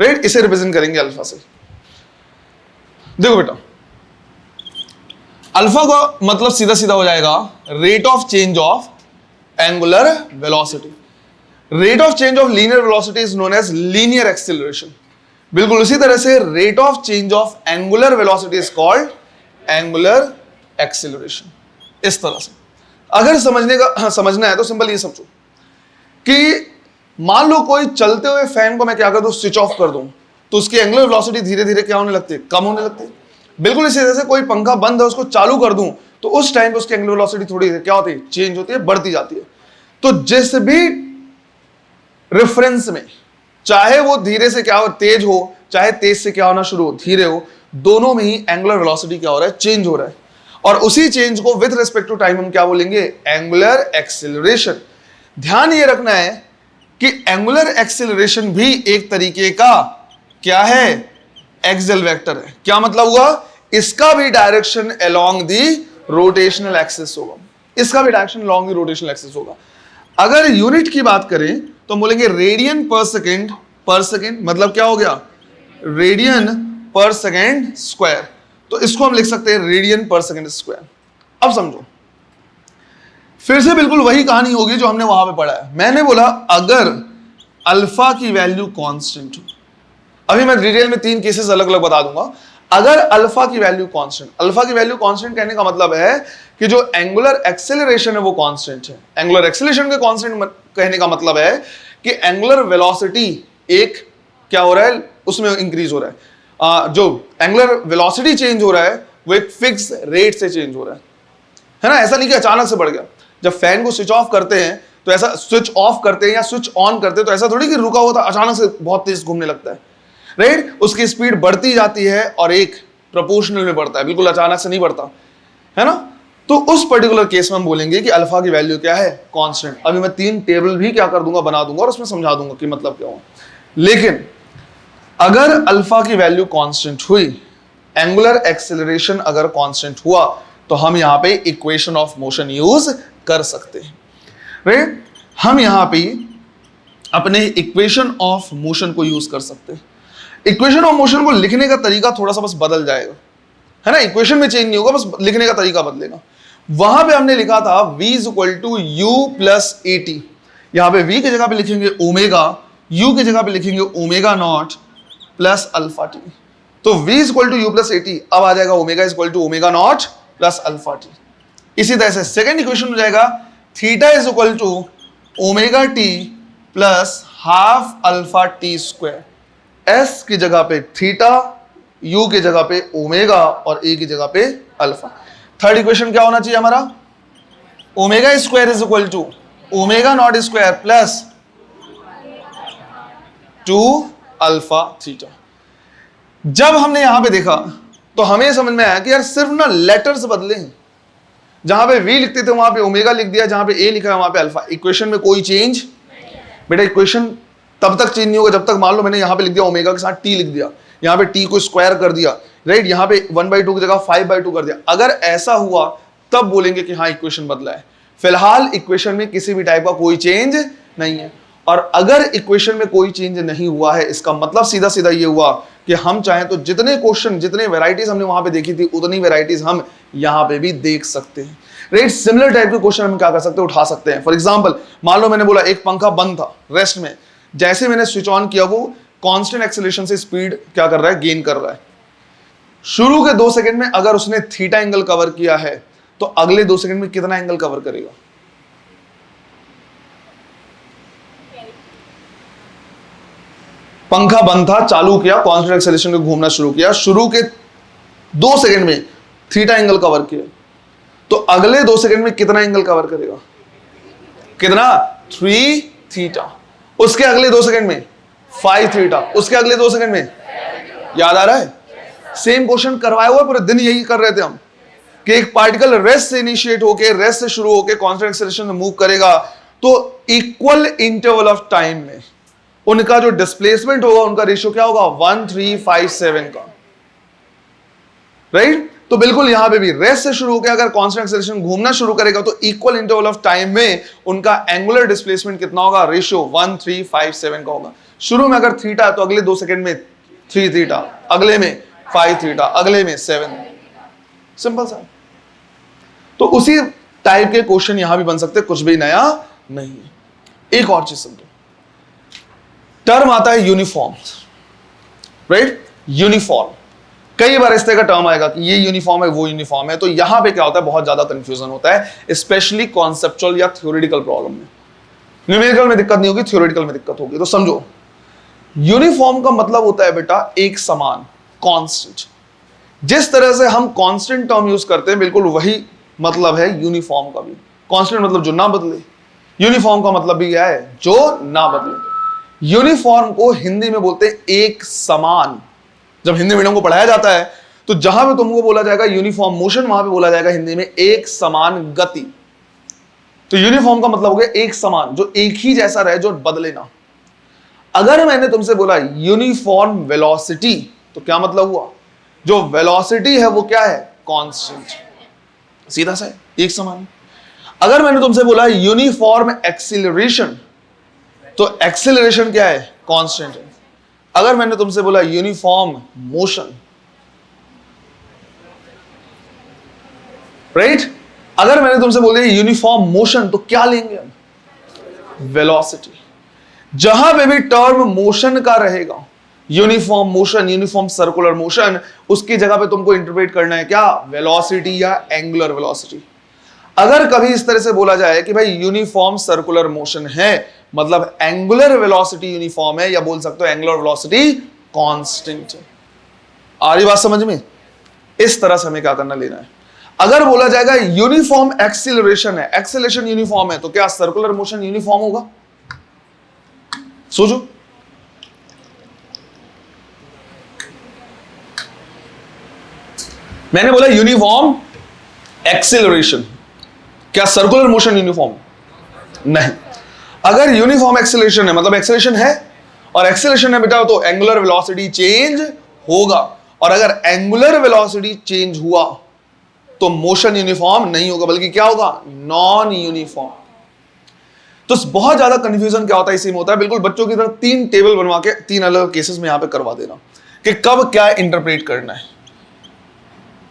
राइट, इसे रिप्रेजेंट करेंगे अल्फा से। देखो बेटा, अल्फा का मतलब सीधा सीधा हो जाएगा rate of change of angular velocity. Rate of change of linear velocity is known as linear acceleration. बिल्कुल उसी तरह से rate of change of angular velocity is called angular acceleration. इस तरह से अगर समझना है तो सिंपल ये समझो कि मान लो कोई चलते हुए फैन को मैं क्या कर दूं, स्विच ऑफ कर दूं, तो उसकी एंगुलर वेलोसिटी धीरे धीरे क्या होने लगती है, कम होने लगती है। बिल्कुल इसी तरह से कोई पंखा बंद है, उसको चालू कर दूं, तो उस टाइम पे उसकी एंगुलर वेलोसिटी थोड़ी क्या होती है, चेंज होती है, बढ़ती जाती है। तो जिस भी रेफरेंस में, चाहे वो धीरे से क्या हो, तेज हो, चाहे तेज से क्या होना शुरू हो, धीरे हो, दोनों में ही एंगुलर वेलोसिटी क्या हो रहा है, चेंज हो रहा है। और उसी चेंज को विथ रिस्पेक्ट टू टाइम हम क्या बोलेंगे, एंगुलर एक्सेलरेशन। ध्यान ये रखना है कि एंगुलर एक्सेलरेशन भी एक तरीके का क्या है, एक्सियल वेक्टर है। क्या मतलब हुआ, इसका भी direction along the rotational axis होगा, इसका भी direction along the rotational axis होगा। अगर यूनिट की बात करें तो हम बोलेंगे रेडियन पर सेकेंड, पर सेकेंड मतलब क्या हो गया, रेडियन पर सेकेंड स्क्वायर। तो इसको हम लिख सकते हैं रेडियन पर सेकेंड स्क्वायर। अब समझो, फिर से बिल्कुल वही कहानी होगी जो हमने वहां पे पढ़ा है। मैंने बोला अगर अल्फा की वैल्यू कांस्टेंट हो, अभी मैं डिटेल में 3 केसेस अलग अलग बता दूंगा। अगर अल्फा की वैल्यू कांस्टेंट, अल्फा की वैल्यू कांस्टेंट कहने का मतलब है कि जो एंगुलर एक्सेलरेशन है वो कांस्टेंट है। एंगुलर एक्सेलरेशन के कांस्टेंट कहने का मतलब है कि एंगुलर वेलोसिटी एक क्या हो रहा है, उसमें इंक्रीज हो रहा है। जो एंगुलर वेलोसिटी चेंज हो रहा है वो एक फिक्स रेट से चेंज हो रहा है ना। ऐसा नहीं कि अचानक से बढ़ गया। जब फैन को स्विच ऑफ करते हैं तो ऐसा, स्विच ऑफ करते हैं या स्विच ऑन करते हैं तो ऐसा थोड़ी कि रुका हुआ था अचानक से बहुत तेज घूमने लगता है, राइट। उसकी स्पीड बढ़ती जाती है और एक प्रोपोर्शनल में बढ़ता है, बिल्कुल अचानक से नहीं बढ़ता, है ना। तो उस पर्टिकुलर केस में हम बोलेंगे कि अल्फा की वैल्यू क्या है, कांस्टेंट। अभी मैं 3 टेबल भी क्या कर दूंगा, बना दूंगा और उसमें समझा दूंगा कि मतलब क्या हो। लेकिन अगर अल्फा की वैल्यू कांस्टेंट हुई, एंगुलर एक्सेलरेशन अगर कांस्टेंट हुआ, तो हम यहां पे इक्वेशन ऑफ मोशन यूज कर सकते हैं, राइट। हम यहां पे अपने इक्वेशन ऑफ मोशन को यूज कर सकते हैं। इक्वेशन ऑफ मोशन को लिखने का तरीका थोड़ा सा बस बदल जाएगा, है ना। इक्वेशन में चेंज नहीं होगा, बस लिखने का तरीका बदलेगा। वहां पे हमने लिखा था v is equal to U plus A T, यहां पे v की जगह पे लिखेंगे ओमेगा, u की जगह पे लिखेंगे omega naught plus alpha T. तो v is equal to U plus A T, अब आ जाएगा omega is equal to omega naught plus alpha T. इसी तरह से सेकेंड इक्वेशन हो जाएगा theta is equal to omega T plus half alpha T square. s की जगह पे थीटा, u की जगह पे ओमेगा और a की जगह पे अल्फा। थर्ड इक्वेशन क्या होना चाहिए हमारा, omega square is equal to omega not square plus 2 alpha theta. जब हमने यहां पे देखा तो हमें समझ में आया कि यार सिर्फ ना लेटर्स बदले हैं। जहां पे v लिखते थे वहां पे ओमेगा लिख दिया, जहां पे a लिखा है वहां पे अल्फा। इक्वेशन में कोई चेंज, बेटा इक्वेशन तब तक चेंज नहीं होगा जब तक मान लो मैंने यहां पे लिख दिया ओमेगा के साथ t लिख दिया, यहां पे t को स्क्वायर कर दिया, राइट। यहां पे 1/2 की जगह 5/2 कर दिया। अगर ऐसा हुआ तब बोलेंगे कि हाँ इक्वेशन बदला है। फिलहाल इक्वेशन में किसी भी टाइप का कोई चेंज नहीं है। और अगर इक्वेशन में कोई चेंज नहीं हुआ है, इसका मतलब सीधा सीधा ये हुआ कि हम चाहें तो जितने क्वेश्चन, जितने वेराइटीज हमने वहां पे देखी थी उतनी वेराइटीज हम यहां पे भी देख सकते हैं, राइट। सिमिलर टाइप के क्वेश्चन हम क्या कर सकते हैं, उठा सकते हैं। फॉर एग्जांपल मान लो मैंने बोला एक पंखा बंद था रेस्ट में, जैसे मैंने स्विच ऑन किया वो कांस्टेंट एक्सेलरेशन से स्पीड क्या कर रहा है, गेन कर रहा है। शुरू के 2 सेकंड में अगर उसने थीटा एंगल कवर किया है तो अगले 2 सेकंड में कितना एंगल कवर करेगा, पंखा बंद था, चालू किया, कांस्टेंट एक्सेलरेशन में घूमना शुरू किया, शुरू के 2 सेकंड में थीटा एंगल कवर किया, तो अगले 2 सेकंड में कितना एंगल कवर करेगा, कितना, 3 थीटा। उसके अगले 2 सेकंड में 5 थीटा, उसके अगले 2 सेकंड में, याद आ रहा है। सेम क्वेश्चन करवाया हुआ, पूरे दिन यही कर रहे थे हम कि एक पार्टिकल रेस्ट से इनिशिएट होके, रेस्ट से शुरू होके कांस्टेंट एक्सेलरेशन में मूव करेगा, तो इक्वल इंटरवल ऑफ टाइम में उनका जो डिस्प्लेसमेंट होगा, उनका रेशियो क्या होगा, 1357 का, राइट। तो बिल्कुल यहां पे भी रेस्ट से शुरू होकर अगर कांस्टेंट एक्सेलरेशन घूमना शुरू करेगा तो इक्वल इंटरवल ऑफ टाइम में उनका एंगुलर डिस्प्लेसमेंट कितना होगा, रेशियो 1357 का होगा। शुरू में अगर थीटा तो अगले 2 सेकंड में 3 थीटा, अगले में 5 थीटा, अगले में 7। सिंपल सा। तो उसी टाइप के क्वेश्चन यहां भी बन सकते, कुछ भी नया नहीं है। एक और चीज समझो, टर्म आता है यूनिफॉर्म, राइट। यूनिफॉर्म, कई बार इस तरह का टर्म आएगा कि ये यूनिफॉर्म है, वो यूनिफॉर्म है। तो यहां पे क्या होता है, बहुत ज्यादा कंफ्यूजन होता है, स्पेशली कॉन्सेप्चुअल या थ्योरेटिकल प्रॉब्लम में। न्यूमेरिकल में दिक्कत नहीं होगी, थ्योरेटिकल में दिक्कत होगी। तो समझो, यूनिफॉर्म का मतलब होता है बेटा एक समान, कांस्टेंट। जिस तरह से हम कांस्टेंट टर्म यूज करते हैं बिल्कुल वही मतलब है यूनिफॉर्म का भी। कांस्टेंट मतलब जो ना बदले, यूनिफॉर्म का मतलब भी क्या है, जो ना बदले। यूनिफॉर्म को हिंदी में बोलते हैं एक समान। जब हिंदी मीडियम को पढ़ाया जाता है तो जहां पे तुमको बोला जाएगा यूनिफॉर्म मोशन, वहां पे बोला जाएगा हिंदी में एक समान गति। तो यूनिफॉर्म का मतलब हो गया एक समान, जो एक ही जैसा रहे, जो बदले ना। अगर मैंने तुमसे बोला यूनिफॉर्म वेलोसिटी, तो क्या मतलब हुआ? जो वेलोसिटी है वो क्या है? कांस्टेंट, सीधा सा है, एक समान। अगर मैंने तुमसे बोला यूनिफॉर्म एक्सीलरेशन, तो एक्सीलरेशन क्या है? कांस्टेंट है। अगर मैंने तुमसे बोला यूनिफॉर्म मोशन, राइट, अगर मैंने तुमसे बोल दिया यूनिफॉर्म मोशन, तो क्या लेंगे हम? वेलोसिटी। जहां पे भी टर्म मोशन का रहेगा, uniform motion, uniform circular motion, उसकी जगह पे तुमको इंटरप्रेट करना है क्या? वेलोसिटी या एंगुलर वेलोसिटी। अगर कभी इस तरह से बोला जाए कि भाई यूनिफॉर्म सर्कुलर मोशन है, मतलब एंगुलर वेलोसिटी यूनिफॉर्म है, या बोल सकते हो एंगुलर वेलोसिटी कांस्टेंट है। आ रही बात समझ में? इस तरह से हमें क्या करना लेना है। अगर बोला जाएगा यूनिफॉर्म एक्सीलरेशन है, एक्सीलरेशन यूनिफॉर्म है, तो क्या सर्कुलर मोशन यूनिफॉर्म होगा? सोचो। मैंने बोला यूनिफॉर्म एक्सीलरेशन, क्या सर्कुलर मोशन यूनिफॉर्म? नहीं। अगर यूनिफॉर्म एक्सीलरेशन है, मतलब एक्सीलरेशन है, और एक्सीलरेशन है बेटा, तो एंगुलर वेलोसिटी चेंज होगा, और अगर एंगुलर वेलोसिटी चेंज हुआ तो मोशन यूनिफॉर्म नहीं होगा, बल्कि क्या होगा? Non uniform. तो बहुत ज्यादा कंफ्यूजन क्या होता है इसी में होता है। बिल्कुल बच्चों की तरह 3 टेबल बनवा के 3 अलग केसेस में यहां पे करवा देना कि कब क्या इंटरप्रेट करना है।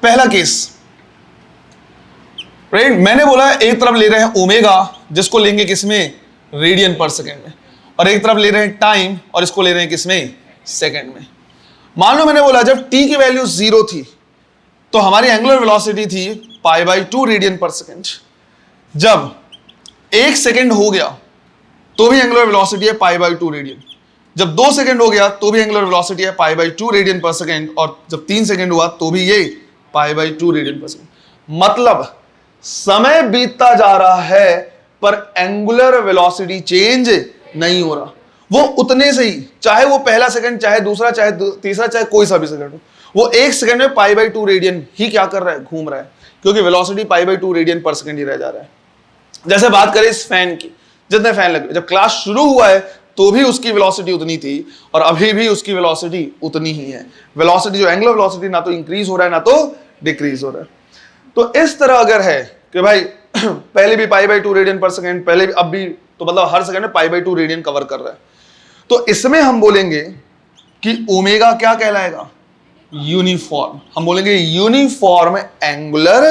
पहला केस, राइट, मैंने बोला एक तरफ ले रहे हैं ओमेगा, जिसको लेंगे किसमें? रेडियन पर सेकेंड में, और एक तरफ ले रहे हैं टाइम, और इसको ले रहे हैं किसमें? सेकेंड में। मान लो मैंने बोला जब t की वैल्यू 0 थी, तो हमारी एंगुलर वेलोसिटी थी π/2 रेडियन पर सेकेंड। जब 1 सेकेंड हो गया तो भी एंगुलर वेलोसिटी है π/2 रेडियन। जब 2 सेकेंड हो गया तो भी एंगुलर वेलोसिटी है π/2 रेडियन पर सेकेंड, और जब 3 सेकेंड हुआ तो भी ये π/2 रेडियन पर सेकेंड। मतलब समय बीतता जा रहा है पर एंगुलर वेलोसिटी चेंज नहीं हो रहा, वो उतने से ही, चाहे वो पहला सेकंड, चाहे दूसरा, चाहे तीसरा, चाहे कोई सा भी सेकंड हो, वो 1 सेकंड में π/2 रेडियन ही क्या कर रहा है? घूम रहा है, क्योंकि वेलोसिटी π/2 रेडियन पर सेकंड ही रह जा रहा है। जैसे बात करें इस फैन की, जितने फैन लगे, जब क्लास शुरू हुआ है तो भी उसकी वेलोसिटी उतनी थी, और अभी भी उसकी वेलोसिटी उतनी ही है। वेलोसिटी जो एंगुलर वेलोसिटी ना तो इंक्रीज हो रहा है ना तो डिक्रीज हो रहा है। तो इस तरह अगर है कि भाई पहले भी π/2 रेडियन पर सेकंड, पहले भी, अब भी, तो मतलब हर सेकंड में π/2 रेडियन कवर कर रहा है, तो इसमें हम बोलेंगे कि ओमेगा क्या कहलाएगा? यूनिफॉर्म। हम बोलेंगे यूनिफॉर्म एंगुलर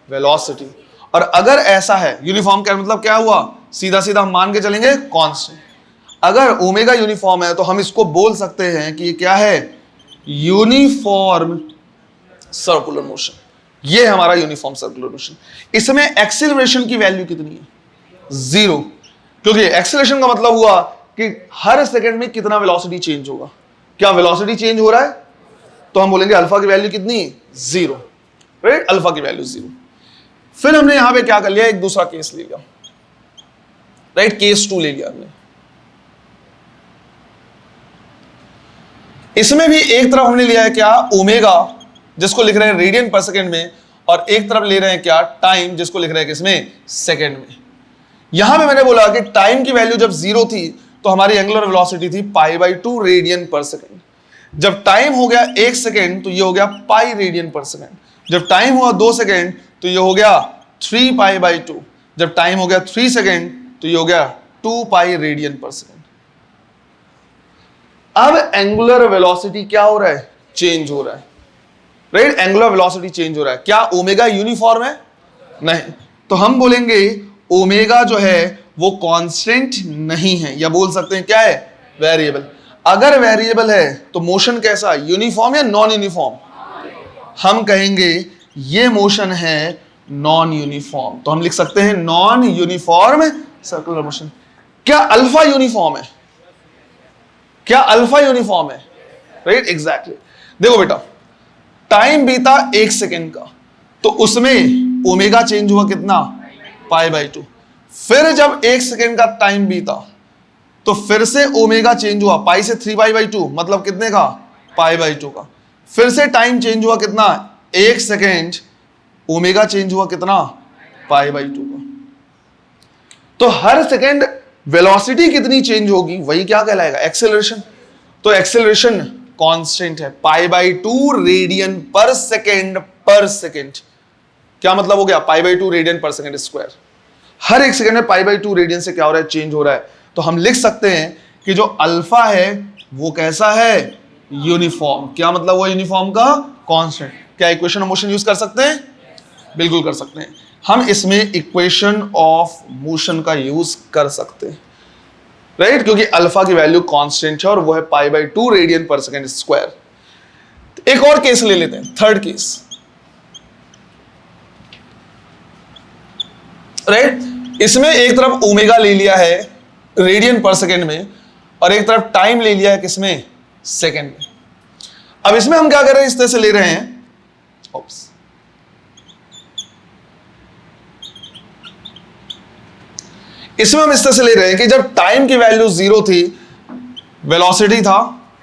वेलोसिटी। और अगर ऐसा है, यूनिफॉर्म का मतलब क्या हुआ? सीधा सीधा हम मान के चलेंगे कांस्टेंट। अगर ओमेगा यूनिफॉर्म है तो हम इसको बोल सकते हैं कि ये क्या है? Uniform circular motion. ये हमारा यूनिफॉर्म सर्कुलर मोशन। इसमें एक्सीलरेशन की वैल्यू कितनी है? 0, क्योंकि एक्सीलरेशन का मतलब हुआ कि हर सेकंड में कितना वेलोसिटी चेंज होगा। क्या वेलोसिटी चेंज हो रहा है? तो हम बोलेंगे अल्फा की वैल्यू कितनी? 0, राइट, अल्फा की वैल्यू 0। फिर हमने यहां पे क्या कर लिया? एक दूसरा केस ले लिया, राइट, केस 2 ले लिया हमने। इसमें भी एक तरफ हमने लिया है क्या? ओमेगा, जिसको लिख रहे हैं रेडियन पर सेकेंड में, और एक तरफ ले रहे हैं क्या? टाइम, जिसको लिख रहे हैं किसमें? सेकेंड में। यहां पे मैंने बोला कि टाइम की वैल्यू जब 0 थी तो हमारी एंगुलर वेलोसिटी थी π/2 रेडियन पर सेकेंड। जब टाइम हो गया 1 सेकेंड तो ये हो गया पाई रेडियन पर सेकेंड। जब टाइम हुआ 2 सेकेंड तो ये हो गया 3π/2। जब टाइम हो गया 3 सेकेंड तो ये हो गया 2π रेडियन पर सेकेंड। अब एंगुलर वेलोसिटी क्या हो रहा है? चेंज हो रहा है, राइट, एंगुलर वेलोसिटी चेंज हो रहा है। क्या ओमेगा यूनिफॉर्म है? नहीं। तो हम बोलेंगे ओमेगा जो है वो कांस्टेंट नहीं है, या बोल सकते हैं क्या है? वेरिएबल। अगर वेरिएबल है तो मोशन कैसा? यूनिफॉर्म या नॉन यूनिफॉर्म? हम कहेंगे ये मोशन है नॉन यूनिफॉर्म, तो हम लिख सकते हैं नॉन यूनिफॉर्म सर्कुलर मोशन। क्या अल्फा यूनिफॉर्म है? क्या अल्फा यूनिफॉर्म है? Right, exactly. देखो बेटा, टाइम बीता 1 सेकेंड का, तो उसमें ओमेगा चेंज हुआ कितना? π/2। फिर जब 1 सेकेंड का टाइम बीता तो फिर से ओमेगा चेंज हुआ, पाई से 3π/2, मतलब कितने का? π/2 का। फिर से टाइम चेंज हुआ कितना, 1 सेकेंड, ओमेगा चेंज हुआ कितना, π/2 का। तो हर सेकेंड वेलोसिटी कितनी चेंज होगी वही क्या कहलाएगा, एक्सेलरेशन। तो एक्सेलरेशन कांस्टेंट है, π/2 रेडियन पर सेकेंड क्या मतलब हो गया, π/2 रेडियन पर सेकेंड स्क्वायर। हर एक सेकेंड में π/2 रेडियन से क्या हो रहा है, चेंज हो रहा है। तो हम लिख सकते हैं कि जो अल्फा है वो कैसा है, यूनिफॉर्म। क्या मतलब हुआ यूनिफॉर्म का, कांस्टेंट। क्या इक्वेशन ऑफ मोशन यूज कर सकते हैं, बिल्कुल कर सकते हैं। हम इसमें इक्वेशन ऑफ मोशन का यूज कर सकते हैं, राइट, क्योंकि अल्फा की वैल्यू कांस्टेंट है और वो है π/2 रेडियन पर सेकेंड स्क्वायर। एक और केस ले लेते हैं, थर्ड केस, राइट। इसमें एक तरफ ओमेगा ले लिया है रेडियन पर सेकेंड में और एक तरफ टाइम ले लिया है किसमें, सेकेंड में। अब इसमें हम क्या कर रहे हैं, इस तरह से ले रहे हैं, ओप्स, इसमें हम इस तरह से ले रहे हैं कि जब टाइम की वैल्यू 0 थी, वेलोसिटी था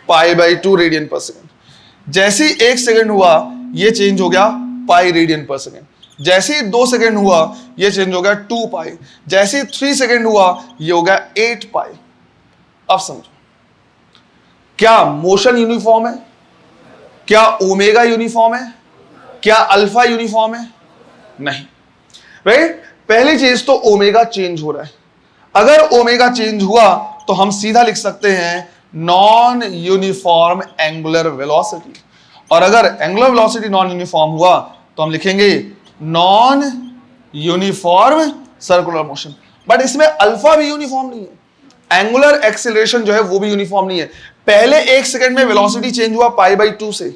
π/2 रेडियन पर सेकेंड। जैसे ही 1 सेकेंड हुआ ये चेंज हो गया पाई रेडियन पर सेकेंड। जैसे ही 2 सेकेंड हुआ ये चेंज हो गया 2 पाई। जैसे ही 3 सेकेंड हुआ ये हो गया 8 पाई। अब समझो, क्या मोशन यूनिफॉर्म है, क्या ओमेगा यूनिफॉर्म है, क्या अल्फा यूनिफॉर्म है, नहीं, राइट। पहली चीज तो ओमेगा चेंज हो रहा है। अगर ओमेगा चेंज हुआ तो हम सीधा लिख सकते हैं नॉन यूनिफॉर्म एंगुलर वेलोसिटी, और अगर एंगुलर वेलोसिटी नॉन यूनिफॉर्म हुआ तो हम लिखेंगे non uniform circular motion. But इसमें अल्फा भी यूनिफॉर्म नहीं है, एंगुलर एक्सीलरेशन जो है वो भी यूनिफॉर्म नहीं है। पहले 1 सेकंड में वेलोसिटी चेंज हुआ π/2 से,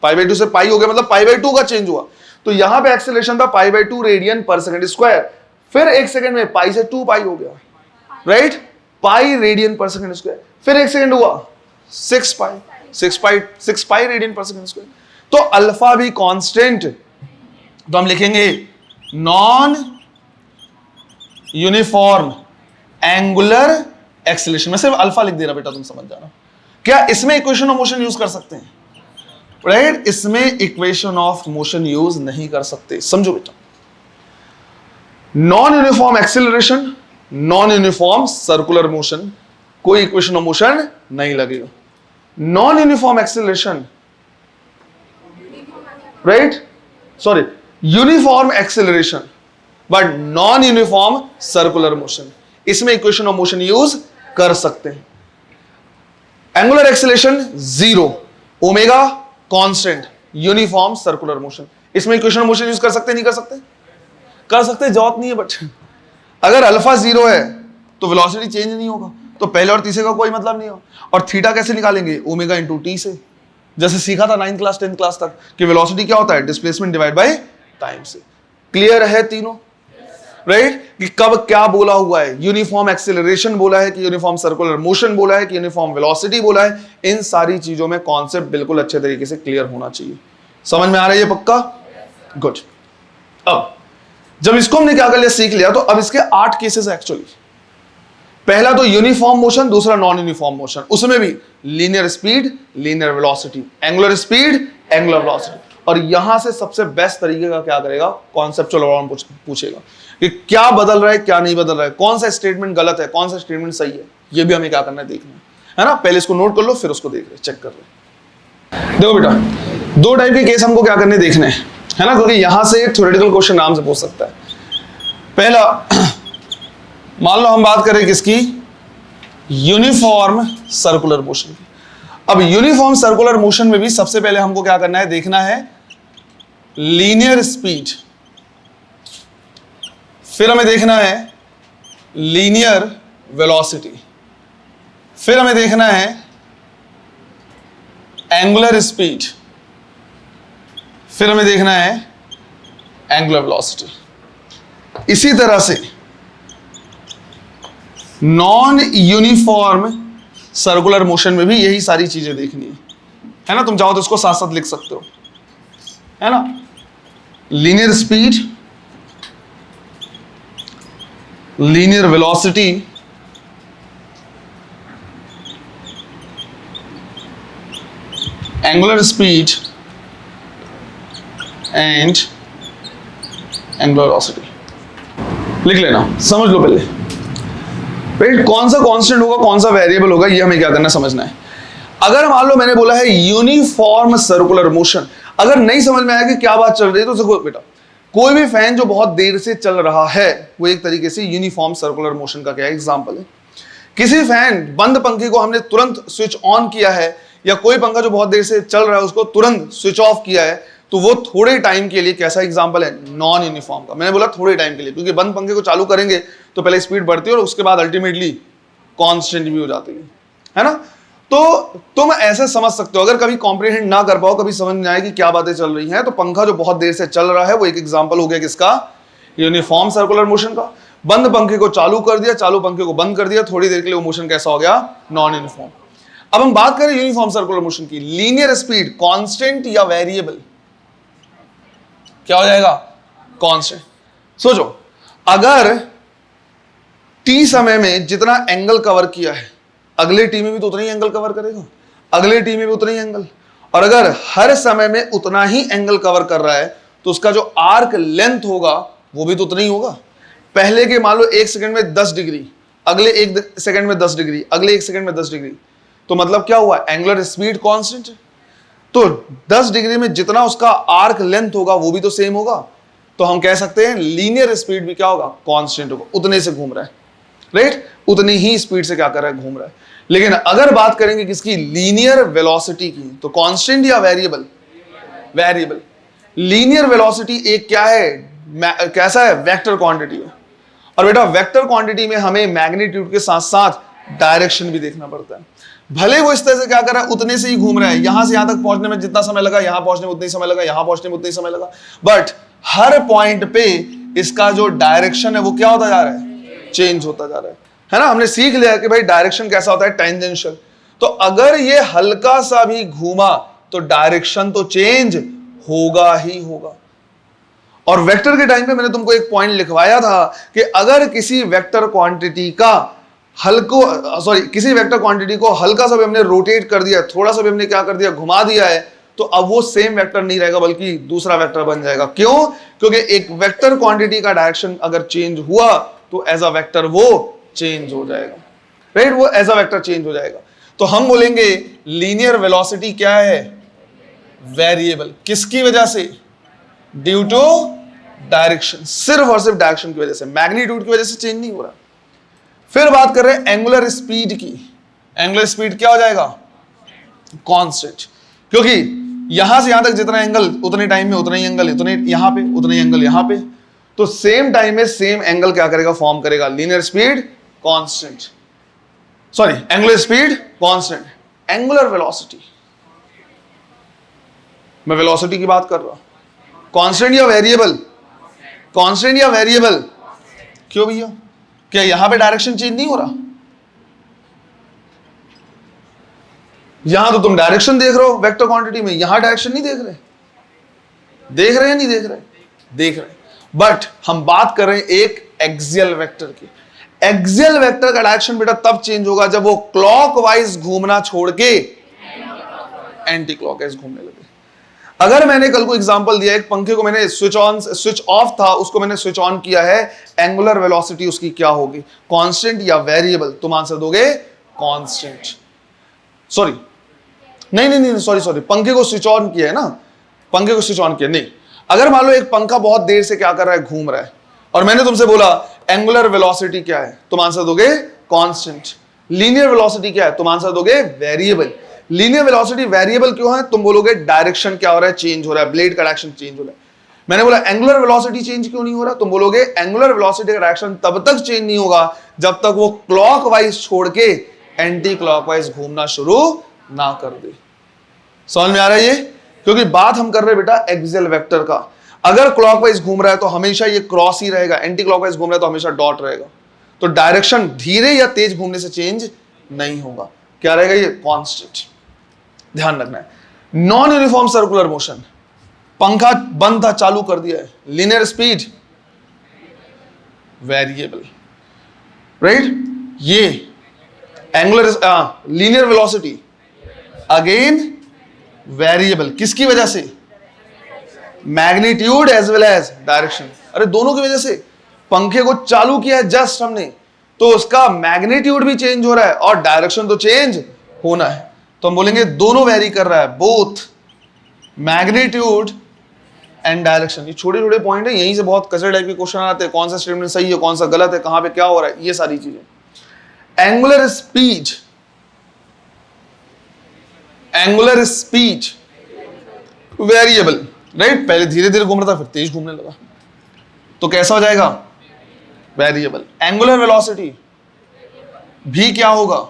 π/2 से पाई हो गया, मतलब π/2 का चेंज हुआ। तो यहां पे एक्सीलरेशन था π/2 रेडियन पर सेकंड स्क्वायर। फिर 1 सेकंड में पाई से 2 पाई हो गया, राइट, पाई रेडियन पर सेकंड स्क्वायर। फिर 1 सेकंड हुआ 6 पाई रेडियन पर सेकंड स्क्वायर। तो अल्फा भी कांस्टेंट, तो हम लिखेंगे नॉन यूनिफॉर्म एंगुलर एक्सीलरेशन। मैं सिर्फ अल्फा लिख दे रहा बेटा, तुम समझ जाना। क्या इसमें इक्वेशन ऑफ मोशन यूज कर सकते हैं, राइट, इसमें इक्वेशन ऑफ मोशन यूज नहीं कर सकते। समझो बेटा, non uniform acceleration, non uniform circular motion, कोई इक्वेशन ऑफ मोशन नहीं लगेगा। Non uniform acceleration, right, sorry, uniform acceleration but non uniform circular motion, इसमें इक्वेशन ऑफ मोशन यूज कर सकते हैं। Angular acceleration 0, omega constant, uniform circular motion, इसमें इक्वेशन ऑफ मोशन यूज कर सकते, नहीं कर सकते, कर सकते, जरूरत नहीं है। बट अगर अल्फा 0 है तो वेलोसिटी चेंज नहीं होगा, तो पहले और तीसरे का कोई मतलब नहीं हो। और थीटा कैसे निकालेंगे, ओमेगा इंटू टी से, जैसे सीखा था 9th क्लास 10th क्लास तक कि वेलोसिटी क्या होता है, डिस्प्लेसमेंट डिवाइड बाय टाइम से। क्लियर है तीनों, राइट, कि कब क्या बोला हुआ है, यूनिफॉर्म एक्सीलरेशन बोला है कि यूनिफॉर्म सर्कुलर मोशन बोला है कि यूनिफॉर्म वेलोसिटी बोला है। इन सारी चीजों में कॉन्सेप्ट बिल्कुल अच्छे तरीके से क्लियर होना चाहिए। समझ में आ रहा है ये पक्का, गुड। अब जब इसको हमने क्या कर लिया, सीख लिया, तो अब इसके 8 केसेस एक्चुअली। पहला तो यूनिफॉर्म मोशन, दूसरा नॉन यूनिफॉर्म मोशन, उसमें भी linear speed, linear velocity, angular speed, angular velocity. और यहां से सबसे बेस्ट तरीके का क्या करेगा, कॉन्सेप्चुअल राउंड पूछेगा कि क्या बदल रहा है, क्या नहीं बदल रहा है, कौन सा स्टेटमेंट गलत है, कौन सा स्टेटमेंट सही है। ये भी हमें क्या करना है, देखना है ना। पहले इसको नोट कर लो, फिर उसको देख रहे, चेक कर रहे। देखो बेटा, 2 टाइप के केस हमको क्या करने देखने हैं, है ना, क्योंकि यहां से थ्योरेटिकल क्वेश्चन आराम से पूछ सकता है। पहला, मान लो हम बात करें किसकी, यूनिफॉर्म सर्कुलर मोशन की। अब यूनिफॉर्म सर्कुलर मोशन में भी सबसे पहले हमको क्या करना है, देखना है लीनियर स्पीड, फिर हमें देखना है लीनियर वेलोसिटी, फिर हमें देखना है एंगुलर स्पीड, फिर हमें देखना है एंगुलर वेलोसिटी। इसी तरह से नॉन यूनिफॉर्म सर्कुलर मोशन में भी यही सारी चीजें देखनी है ना। तुम चाहो तो इसको साथ साथ लिख सकते हो, है ना। Linear speed, linear velocity, angular speed, and angular velocity. लिख लेना, समझ लो पहले राइट, कौन सा कांस्टेंट होगा कौन सा वेरिएबल होगा, ये हमें क्या करना समझना है। अगर मान लो मैंने बोला है यूनिफॉर्म सर्कुलर मोशन, अगर नहीं समझ में आया कि क्या बात चल रही है तो देखो बेटा, कोई भी फैन जो बहुत देर से चल रहा है वो एक तरीके से यूनिफॉर्म सर्कुलर मोशन का क्या एग्जांपल है। किसी फैन बंद पंखे को हमने तुरंत स्विच ऑन किया है, या कोई पंखा जो बहुत देर से चल रहा है उसको तुरंत स्विच ऑफ किया है, तो वो थोड़े टाइम के लिए कैसा एग्जांपल है, नॉन यूनिफॉर्म का। मैंने बोला थोड़े टाइम के लिए, क्योंकि बंद पंखे को चालू करेंगे तो पहले स्पीड बढ़ती है और उसके बाद अल्टीमेटली कांस्टेंट भी हो जाती है ना। तो तुम ऐसे समझ सकते हो, अगर कभी कॉम्प्रिहेंड ना कर पाओ, कभी समझ नहीं आए कि क्या बातें चल रही हैं, तो पंखा जो बहुत देर से चल रहा है वो एक एग्जांपल हो गया किसका, यूनिफॉर्म सर्कुलर मोशन का। बंद पंखे को चालू कर दिया, चालू पंखे को बंद कर दिया, थोड़ी देर के लिए वो मोशन कैसा हो गया, नॉन यूनिफॉर्म। अब हम बात करें यूनिफॉर्म सर्कुलर मोशन की, लीनियर स्पीड कांस्टेंट या वेरिएबल, क्या हो जाएगा, कांस्टेंट। सोचो, अगर टी समय में जितना एंगल कवर किया है अगले टी में भी तो उतना ही एंगल कवर करेगा, अगले टी में भी उतना ही एंगल, और अगर हर समय में उतना ही एंगल कवर कर रहा है तो उसका जो आर्क लेंथ होगा वो भी तो उतना ही होगा। पहले के मान लो 1 सेकंड में 10 डिग्री, अगले 1 सेकंड में 10 डिग्री, अगले 1 सेकंड में 10 डिग्री, तो मतलब क्या हुआ, एंगुलर स्पीड कांस्टेंट है। तो 10 डिग्री में जितना उसका आर्क लेंथ होगा वो भी तो सेम होगा, तो हम कह सकते हैं लीनियर स्पीड भी क्या होगा, कांस्टेंट होगा, उतने से घूम रहा है राइट, उतनी ही स्पीड से क्या कर रहा है, घूम रहा है। लेकिन अगर बात करेंगे किसकी, लीनियर वेलोसिटी की, तो कांस्टेंट या वेरिएबल, वेरिएबल। लीनियर वेलोसिटी एक क्या है, कैसा है, वेक्टर क्वांटिटी है। और बेटा वेक्टर क्वांटिटी में हमें मैग्नीट्यूड के साथ साथ डायरेक्शन भी देखना पड़ता है। भले वो इस तरह से क्या कर रहा है, उतने से ही घूम रहा है, यहां से यहां तक पहुंचने में जितना समय लगा, यहां पहुंचने में उतना ही समय लगा, यहां पहुंचने में उतना ही समय लगा, बट हर पॉइंट पे इसका जो डायरेक्शन है वो क्या होता जा रहा है, चेंज होता जा रहा है ना। हमने सीख लिया कि भाई डायरेक्शन कैसा होता है, टेंजेंशियल। तो अगर ये हल्का सा भी घूमा तो डायरेक्शन तो चेंज होगा ही होगा। और वेक्टर के टाइम पे मैंने तुमको एक पॉइंट लिखवाया था कि अगर किसी वेक्टर क्वांटिटी का किसी वेक्टर क्वांटिटी को हल्का सा भी हमने रोटेट कर दिया, थोड़ा सा भी हमने क्या कर दिया, घुमा दिया है, तो अब वो सेम वेक्टर नहीं रहेगा बल्कि दूसरा वेक्टर बन जाएगा। क्यों, क्योंकि एक वेक्टर क्वांटिटी का डायरेक्शन अगर चेंज हुआ तो एज अ वेक्टर वो चेंज हो जाएगा राइट, वो एज अ वेक्टर चेंज हो जाएगा। तो हम बोलेंगे लीनियर वेलोसिटी क्या है, वेरिएबल। किसकी वजह से, ड्यू टू डायरेक्शन, सिर्फ और सिर्फ डायरेक्शन की वजह से, मैग्नीट्यूड की वजह से चेंज नहीं हो रहा। फिर बात कर रहे हैं एंगुलर स्पीड की। एंगुलर स्पीड क्या हो जाएगा, कांस्टेंट, क्योंकि यहां से यहां तक जितना एंगल उतने टाइम में उतना ही एंगल, उतने यहां पे उतना ही एंगल यहां पे, तो सेम टाइम में सेम एंगल क्या करेगा, फॉर्म करेगा। Linear speed constant, sorry angular speed constant. Angular velocity, मैं वेलोसिटी की बात कर रहा हूं, कांस्टेंट या वेरिएबल, कांस्टेंट या वेरिएबल। क्यों भैया, क्या यहां पे डायरेक्शन चेंज नहीं हो रहा, यहां तो तुम डायरेक्शन देख रहे हो वेक्टर क्वांटिटी में, यहां डायरेक्शन नहीं देख रहे, देख रहे हैं नहीं देख रहे, देख रहे। बट हम बात कर रहे हैं एक एक्सियल वेक्टर की। एक्सियल वेक्टर का डायरेक्शन बेटा तब चेंज होगा जब वो क्लॉकवाइज घूमना छोड़ के एंटी क्लॉकवाइज घूमने लगे। अगर मैंने कल को एग्जांपल दिया, एक पंखे को मैंने स्विच ऑफ था, उसको मैंने स्विच ऑन किया है, एंगुलर वेलोसिटी उसकी क्या होगी, कांस्टेंट या वेरिएबल? तुम आंसर दोगे कांस्टेंट। सॉरी नहीं सॉरी, पंखे को स्विच ऑन किया है ना, पंखे को स्विच ऑन किया नहीं। अगर मान लो एक पंखा बहुत देर से क्या कर रहा है, घूम रहा है, और मैंने तुमसे बोला एंगुलर वेलोसिटी क्या है, तुम आंसर दोगे कांस्टेंट। लीनियर वेलोसिटी क्या है, तुम आंसर दोगे वेरिएबल। लीनियर वेलोसिटी वेरिएबल क्यों है, तुम बोलोगे डायरेक्शन क्या हो रहा है, चेंज हो रहा है, ब्लेड का डायरेक्शन चेंज हो रहा है। मैंने बोला एंगुलर वेलोसिटी चेंज क्यों नहीं हो रहा, तुम बोलोगे एंगुलर वेलोसिटी का डायरेक्शन तब तक चेंज नहीं होगा जब तक वो क्लॉकवाइज छोड़ के एंटी क्लॉकवाइज घूमना शुरू ना कर दे। समझ में आ रहा है ये? क्योंकि बात हम कर रहे हैं बेटा एक्सियल वेक्टर का। अगर क्लॉकवाइज घूम रहा है तो हमेशा ये क्रॉस ही रहेगा, एंटी क्लॉकवाइज घूम रहा है तो हमेशा डॉट रहेगा। तो डायरेक्शन धीरे या तेज घूमने से चेंज नहीं होगा, क्या रहेगा, ये कांस्टेंट। ध्यान रखना है। नॉन यूनिफॉर्म सर्कुलर मोशन, पंखा बंद था, चालू कर दिया है, लीनियर स्पीड वेरिएबल राइट। ये angular linear velocity again variable, किसकी वजह से, magnitude as well as direction. अरे दोनों की वजह से, पंखे को चालू किया है जस्ट हमने, तो उसका मैग्नीट्यूड भी चेंज हो रहा है और डायरेक्शन तो चेंज होना है। तो हम बोलेंगे दोनों वेरी कर रहा है, बोथ मैग्नीट्यूड एंड डायरेक्शन। ये छोटे छोटे पॉइंट है, यहीं से बहुत कचरे टाइप के क्वेश्चन आते हैं, कौन सा स्टेटमेंट सही है, कौन सा गलत है, कहां पे क्या हो रहा है, ये सारी चीजें। Angular speed, angular speed variable, right. पहले धीरे धीरे घूम रहा था, फिर तेज घूमने लगा, तो कैसा हो जाएगा, वेरिएबल। एंगुलर वेलोसिटी भी क्या होगा,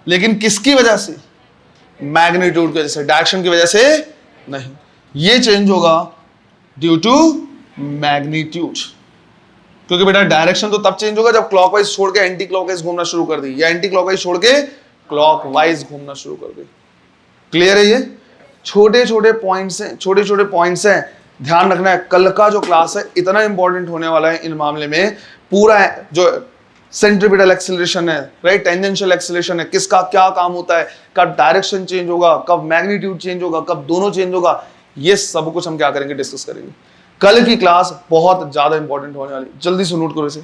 लेकिन किसकी वजह से, मैग्नीट्यूड की वजह से, डायरेक्शन की वजह से नहीं। ये चेंज होगा ड्यू टू मैग्नीट्यूड, क्योंकि बेटा डायरेक्शन तो तब चेंज होगा जब क्लॉकवाइज छोड़ के एंटी क्लॉकवाइज घूमना शुरू कर दी, या एंटी क्लॉकवाइज छोड़ के क्लॉकवाइज घूमना शुरू कर दी। क्लियर है? ये छोटे छोटे पॉइंट्स हैं, छोटे छोटे पॉइंट्स हैं, ध्यान रखना है। कल का जो क्लास है इतना इंपॉर्टेंट होने वाला है इन मामले में, पूरा जो सेंट्रीपिटल एक्सेलरेशन है, राइट, टेंजेंशियल एक्सेलरेशन है, किसका क्या काम होता है, कब डायरेक्शन चेंज होगा, कब मैग्नीट्यूड चेंज होगा, कब दोनों चेंज होगा, ये सब कुछ हम क्या करेंगे, डिस्कस करेंगे। कल की क्लास बहुत ज्यादा इंपॉर्टेंट होने वाली, जल्दी से नोट करो इसे।